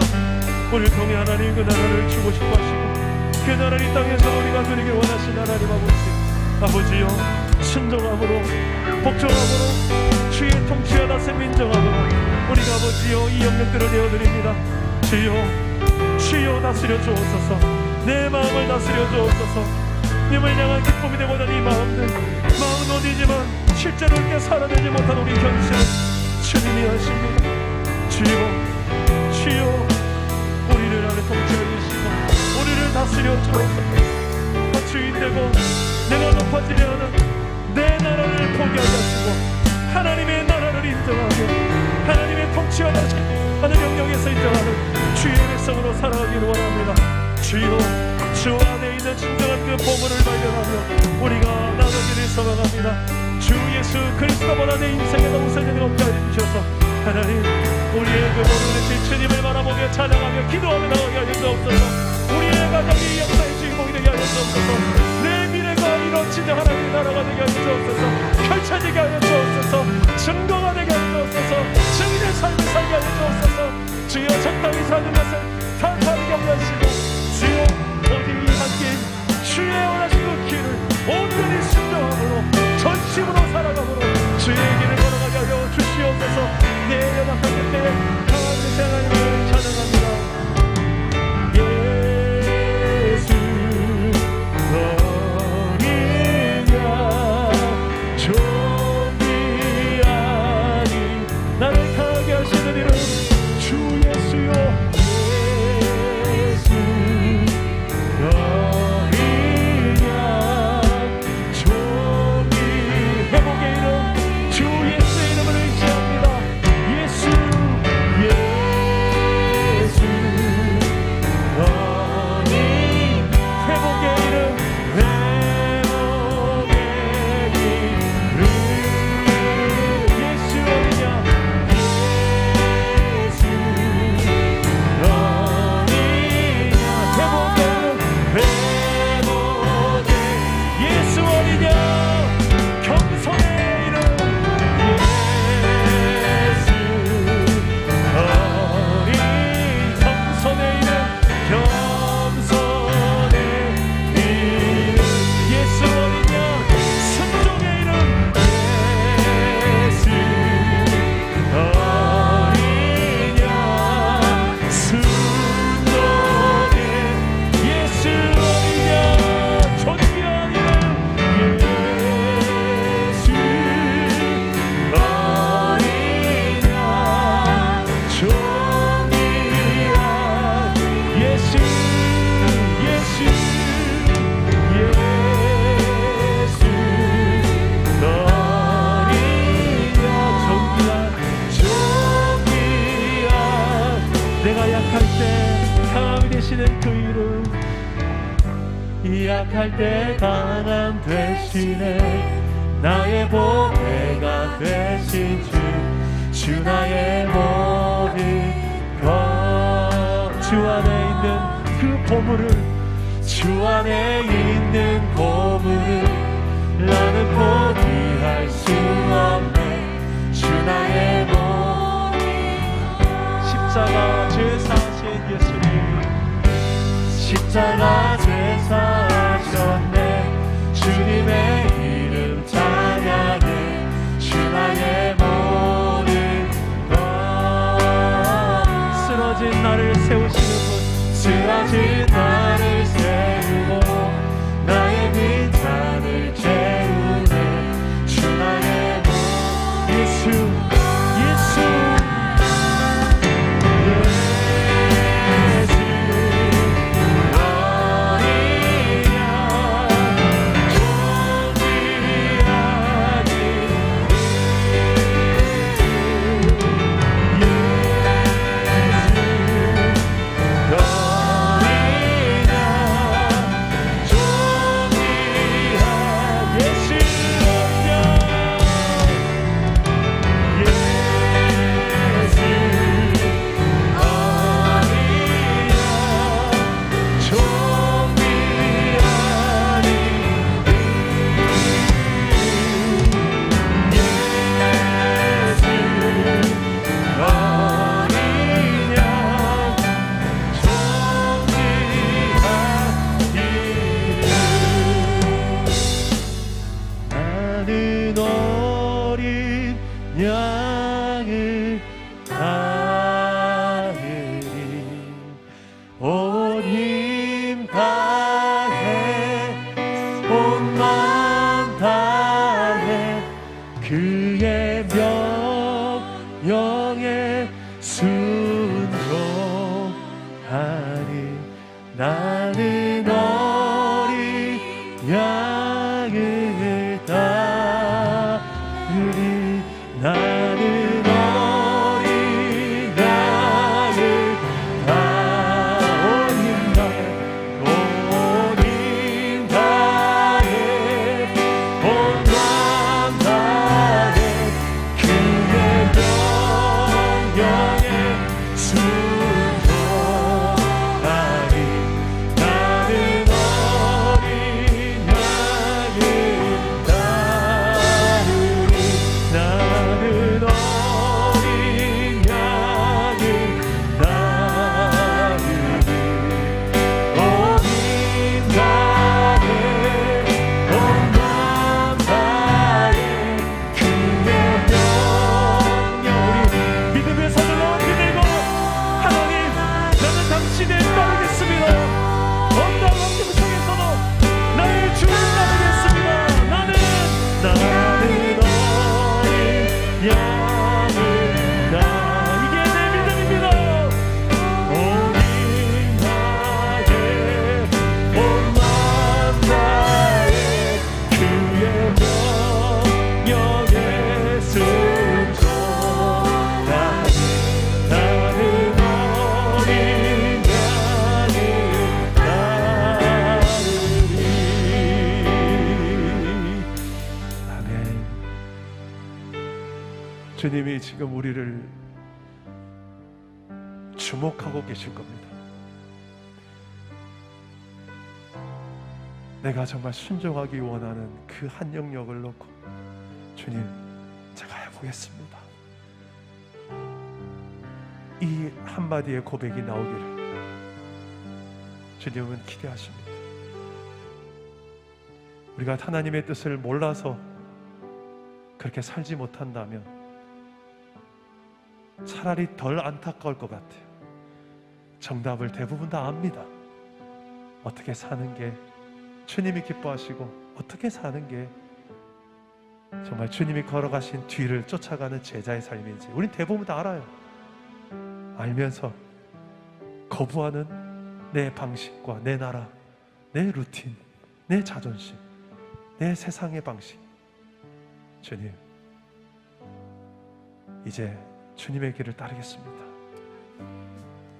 우리를 통해 하나님 그 나라를 주고 싶어 하시고 그 나라를 이 땅에서 우리가 누리길 원하신 하나님 아버지요, 순종함으로 복종함으로 주의 통치와 다스림 인정함으로 우리가 아버지요 이 영역들을 내어드립니다. 주여 다스려 주옵소서. 내 마음을 다스려 주옵소서. 님을 향한 기쁨이 되고자 이 마음은 어디지만 실제로 이렇게 살아내지 못한 우리 현실은 주님이 하십니다. 주여 우리를 안에 통치해 주시고 우리를 다스려 주옵소서. 주인 되고 내가 높아지려 하는 내 나라를 포기하지 않고 하나님의 나라를 인정하며 하나님의 통치와 하는 영역에서 인정하는 주의 백성으로 살아가기를 원합니다. 주여, 주 안에 있는 진정한 그 보물을 발견하며 우리가 나눠지를 소망합니다. 주 예수 그리스도보다 내 인생에 더 우선이 없게 해주셔서 하나님, 우리의 그 모든 주님을 바라보며 찬양하며 기도하며 나가게 하여 주옵소서. 우리의 가정이 역사의 주인공이 되게 하여 주옵소서. 내 미래가 이루어지는 하나님의 나라가 되게 하여 주옵소서. 펼쳐지게 하여 주옵소서. 증거가 되게 하여 주옵소서. 증인의 삶을 살게 하여 주옵소서. 주여, 적당히 사는 것을 다 다르게 하시고 주여, 어디 함께 주의 원하신 그 길을 온전히 순종함으로 전심으로 살아감으로 주의 길을 걸어가게 하여 주시옵소서. 내 연약한 그때에 강한 그 하나님을 찬양합니다. 예수 약할 때 강함 대신에 나의 보배가 되신 주 나의 모든 것. 주 안에 있는 그 보물을, 주 안에 있는 보물을 나는 포기할 수 없네. 주 나의 모든 십자가 제사하신 예수님, 십자가 제사하셨네. 주님의 이름 찬양해. 주 나의 모든 것. 쓰러진 나를 세우시는 분, 쓰러진 나를 세우고 나의 빈잔을 채우네. 주 나의 모든 예수, 예수. 양을 따르리. 온 힘 다해 온 마음 다해 그의 명령에 순종하리. 나는 어린 양을 따르리. 나는 어린 양을 온 힘 다해 온 마음 다해 그의 명령에 순종하리. 나는 어린 양을 따르리. 나는 어린 양을 따르리. 온 힘 다해 온 마음 다해 그의 명령. 우리 믿음의 손을 들고 하나님, 나는 당신을 따르겠습니다. 어떠한 환경 속에서도 나의 주를 따르겠습니다. 나는 어린 양을 이게 내 믿음입니다. 온 힘 다해 온 마음 다해 그의 명령에 순종하리. 나는 어린 양을 따르리. 아멘. 주님이 지금 우리를 주목하고 계실 겁니다. 내가 정말 순종하기 원하는 그 한 영역을 놓고, 주님, 제가 해보겠습니다. 이 한마디의 고백이 나오기를 주님은 기대하십니다. 우리가 하나님의 뜻을 몰라서 그렇게 살지 못한다면 차라리 덜 안타까울 것 같아요. 정답을 대부분 다 압니다. 어떻게 사는 게 주님이 기뻐하시고 어떻게 사는 게 정말 주님이 걸어가신 뒤를 쫓아가는 제자의 삶인지 우린 대부분 다 알아요. 알면서 거부하는 내 방식과 내 나라, 내 루틴, 내 자존심, 내 세상의 방식. 주님, 이제 주님의 길을 따르겠습니다.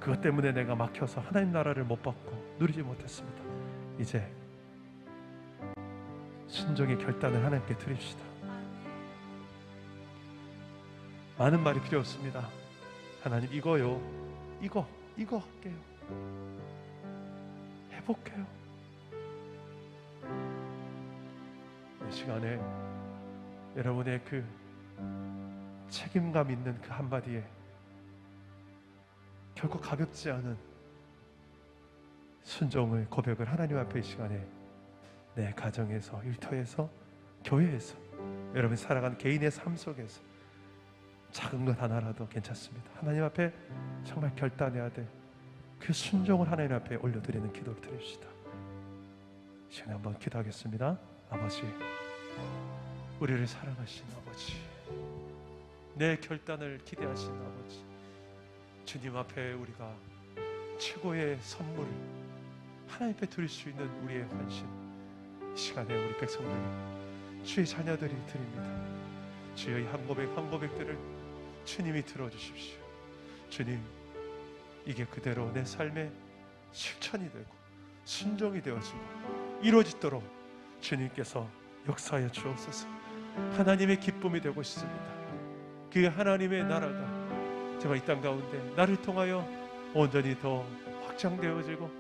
그것 때문에 내가 막혀서 하나님 나라를 못 받고 누리지 못했습니다. 이제 순종의 결단을 하나님께 드립시다. 많은 말이 필요 없습니다. 하나님 이거요, 이거 할게요. 회복해요. 이 시간에 여러분의 그 책임감 있는 그 한마디에 결코 가볍지 않은 순종의 고백을 하나님 앞에 이 시간에 내 가정에서, 일터에서, 교회에서, 여러분이 살아가는 개인의 삶 속에서 작은 것 하나라도 괜찮습니다. 하나님 앞에 정말 결단해야 돼. 그 순종을 하나님 앞에 올려드리는 기도를 드립시다. 이 시간에 한번 기도하겠습니다. 아버지, 우리를 사랑하신 아버지, 내 결단을 기대하신 아버지, 주님 앞에 우리가 최고의 선물을 하나님 앞에 드릴 수 있는 우리의 헌신, 이 시간에 우리 백성들이, 주의 자녀들이 드립니다. 주의 한 고백들을 주님이 들어주십시오. 주님, 이게 그대로 내 삶의 실천이 되고 순종이 되어지고 이루어지도록 주님께서 역사하여 주옵소서. 하나님의 기쁨이 되고 싶습니다. 그 하나님의 나라가 정말 이 땅 가운데 나를 통하여 온전히 더 확장되어지고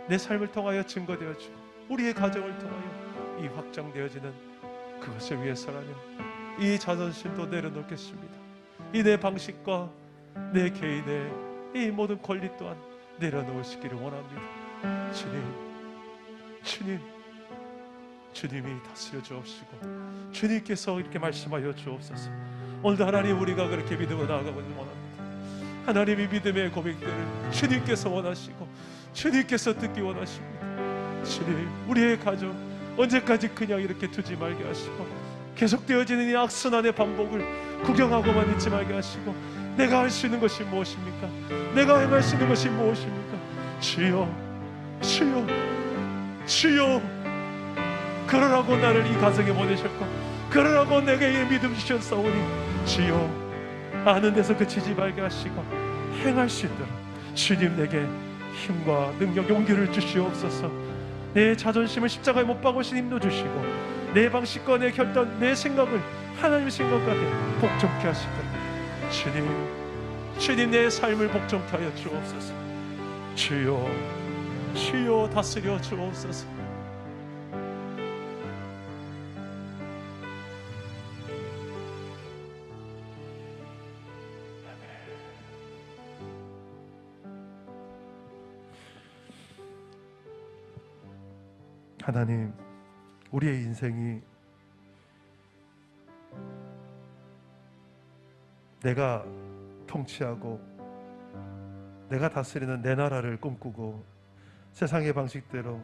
내 삶을 통하여 증거되어지고 우리의 가정을 통하여 이 확장되어지는 그것을 위해서라면 이 자존심도 내려놓겠습니다. 이 내 방식과 내 개인의 이 모든 권리 또한 내려놓으시기를 원합니다. 주님이 다스려 주옵시고 주님께서 이렇게 말씀하여 주옵소서. 오늘도 하나님, 우리가 그렇게 믿음으로 나아가기를 원합니다. 하나님이 믿음의 고백들을 주님께서 원하시고 주님께서 듣기 원하십니다. 주님, 우리의 가정 언제까지 그냥 이렇게 두지 말게 하시고 계속되어지는 이 악순환의 반복을 구경하고만 있지 말게 하시고 내가 할 수 있는 것이 무엇입니까? 내가 행할 수 있는 것이 무엇입니까? 주여, 그러라고 나를 이 가정에 보내셨고 그러라고 내게 이 믿음 주셨사오니 주여, 아는 데서 그치지 말게 하시고 행할 수 있도록 주님 내게 힘과 능력, 용기를 주시옵소서. 내 자존심을 십자가에 못 박으신 힘도 주시고 내 방식과 내 결단, 내 생각을 하나님의 생각과 복종케 하시도록 주님 내 삶을 복종케 하여 주옵소서. 주여 다스려 주옵소서. 하나님, 우리의 인생이 내가 통치하고 내가 다스리는 내 나라를 꿈꾸고 세상의 방식대로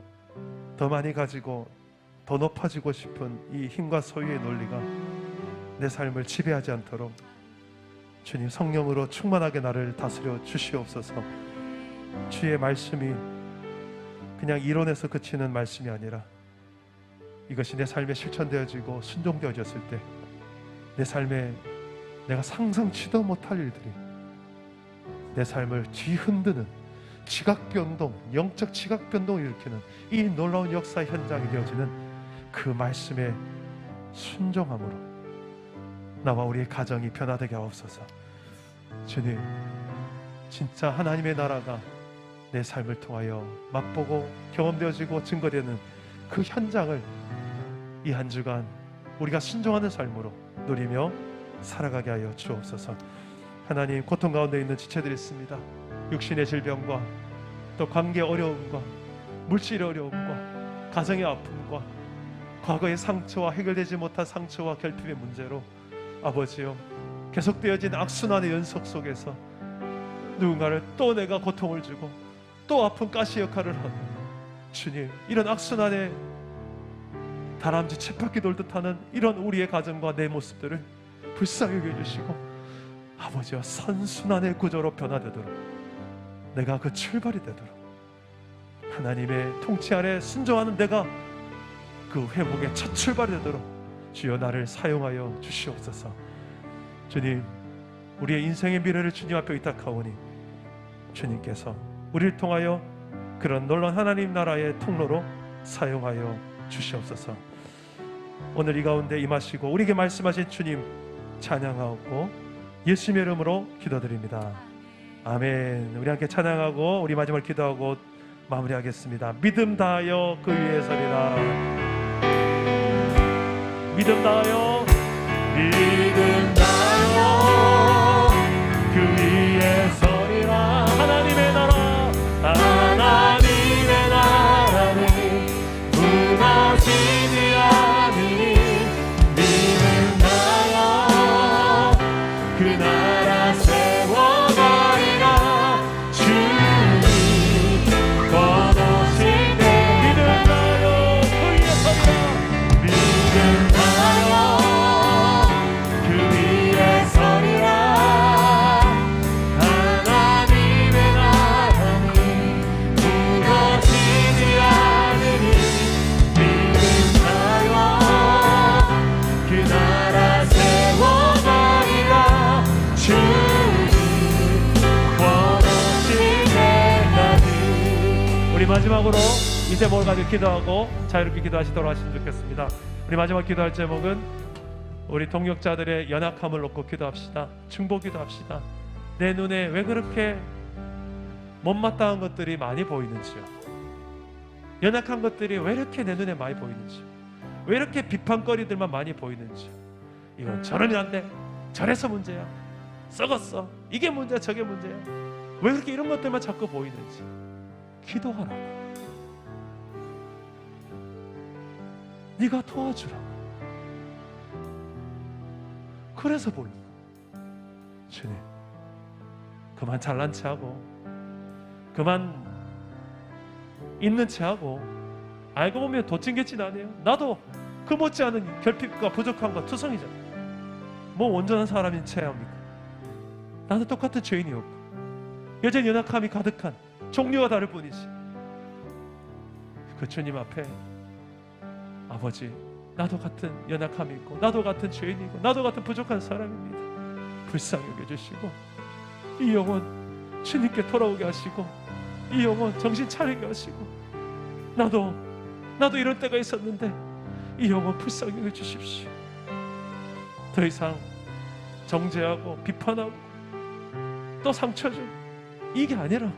더 많이 가지고 더 높아지고 싶은 이 힘과 소유의 논리가 내 삶을 지배하지 않도록 주님 성령으로 충만하게 나를 다스려 주시옵소서. 주의 말씀이 그냥 이론에서 그치는 말씀이 아니라 이것이 내 삶에 실천되어지고 순종되어졌을 때 내 삶에 내가 상상치도 못할 일들이 내 삶을 뒤흔드는 지각변동, 영적 지각변동을 일으키는 이 놀라운 역사 현장이 되어지는 그 말씀에 순종함으로 나와 우리의 가정이 변화되게 하옵소서. 주님, 진짜 하나님의 나라가 내 삶을 통하여 맛보고 경험되어지고 증거되는 그 현장을 이 한 주간 우리가 순종하는 삶으로 누리며 살아가게 하여 주옵소서. 하나님, 고통 가운데 있는 지체들이 있습니다. 육신의 질병과 또 관계 어려움과 물질의 어려움과 가정의 아픔과 과거의 상처와 해결되지 못한 상처와 결핍의 문제로 아버지여 계속되어진 악순환의 연속 속에서 누군가를 또 내가 고통을 주고 또 아픈 가시 역할을 하고 주님, 이런 악순환의 다람쥐 쳇바퀴 돌듯 하는 이런 우리의 가정과 내 모습들을 불쌍히 여겨주시고 아버지와 선순환의 구조로 변화되도록 내가 그 출발이 되도록 하나님의 통치 아래 순종하는 내가 그 회복의 첫 출발이 되도록 주여 나를 사용하여 주시옵소서. 주님, 우리의 인생의 미래를 주님 앞에 의탁하오니 주님께서 우리를 통하여 그런 놀라운 하나님 나라의 통로로 사용하여 주시옵소서. 오늘 이 가운데 임하시고 우리에게 말씀하신 주님 찬양하고 예수님의 이름으로 기도드립니다. 아멘. 우리 함께 찬양하고 우리 마지막 기도하고 마무리하겠습니다. 믿음 다하여 그 위에 서리라. 믿음 다하여 믿음 다하여 그 위에 서리라. 하나님의 나라 하나님의 나라는 무너지지 않으니 믿음 다하여 그 나라 세워가리라. 주님 거두실 때 믿음 다하여 그 위에 서리라. 믿음 다하여 그 위에 서리라. 하나님의 나라는 무너지지 않으니 믿음 다하여 그 나라 세워가리라. 주님 원하실 때까지. 우리 마지막으로 이제 뭘 가지고 기도하고 자유롭게 기도하시도록 하시면 좋겠습니다. 우리 마지막 기도할 제목은 우리 동역자들의 연약함을 놓고 기도합시다. 중보 기도합시다. 내 눈에 왜 그렇게 못마땅한 것들이 많이 보이는지요. 연약한 것들이 왜 이렇게 내 눈에 많이 보이는지요. 왜 이렇게 비판거리들만 많이 보이는지요. 이건 저러면 안 돼, 저래서 문제야, 썩었어, 이게 문제야, 저게 문제야. 왜 그렇게 이런 것들만 자꾸 보이는지 기도하라고. 네가 도와주라고. 그래서 보이는 거야. 주님, 그만 잘난 체하고 그만 있는 체하고 알고 보면 도찐개찐 아니에요. 나도 그 못지않은 결핍과 부족함과 투성이잖아. 뭐 온전한 사람인 체야 합니까? 나도 똑같은 죄인이었고 여전히 연약함이 가득한 종류가 다를 뿐이지. 그 주님 앞에 아버지, 나도 같은 연약함이 있고 나도 같은 죄인이고 나도 같은 부족한 사람입니다. 불쌍히 여겨주시고 이 영혼 주님께 돌아오게 하시고 이 영혼 정신 차리게 하시고 나도 이런 때가 있었는데 이 영혼 불쌍히 여겨주십시오. 더 이상 정죄하고 비판하고 또 상처 주고 이게 아니라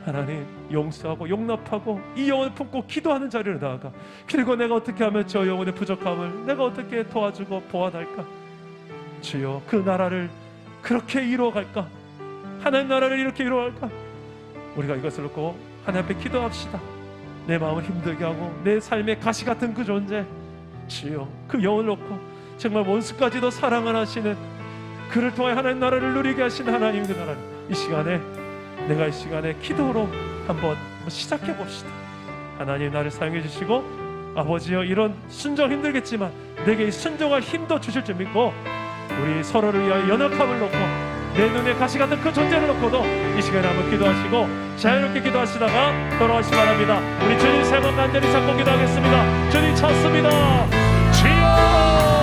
하나님 용서하고 용납하고 이 영혼을 품고 기도하는 자리로 나아가. 그리고 내가 어떻게 하면 저 영혼의 부족함을 내가 어떻게 도와주고 보완할까? 주여, 그 나라를 그렇게 이루어갈까? 하나님 나라를 이렇게 이루어갈까? 우리가 이것을 놓고 하나님 앞에 기도합시다. 내 마음을 힘들게 하고 내 삶의 가시 같은 그 존재, 주여, 그 영혼을 놓고 정말 원수까지도 사랑을 하시는, 그를 통해 하나님 나라를 누리게 하시는 하나님 그 나라를 이 시간에, 내가 이 시간에 기도로 한번 시작해 봅시다. 하나님 나를 사용해 주시고 아버지여, 이런 순종 힘들겠지만 내게 이 순종할 힘도 주실 줄 믿고 우리 서로를 위하여 연약함을 놓고 내 눈에 가시 같은 그 존재를 놓고도 이 시간에 한번 기도하시고 자유롭게 기도하시다가 돌아가시기 바랍니다. 우리 주님 세 번 간절히 잡고 기도하겠습니다. 주님 찾습니다. 주여!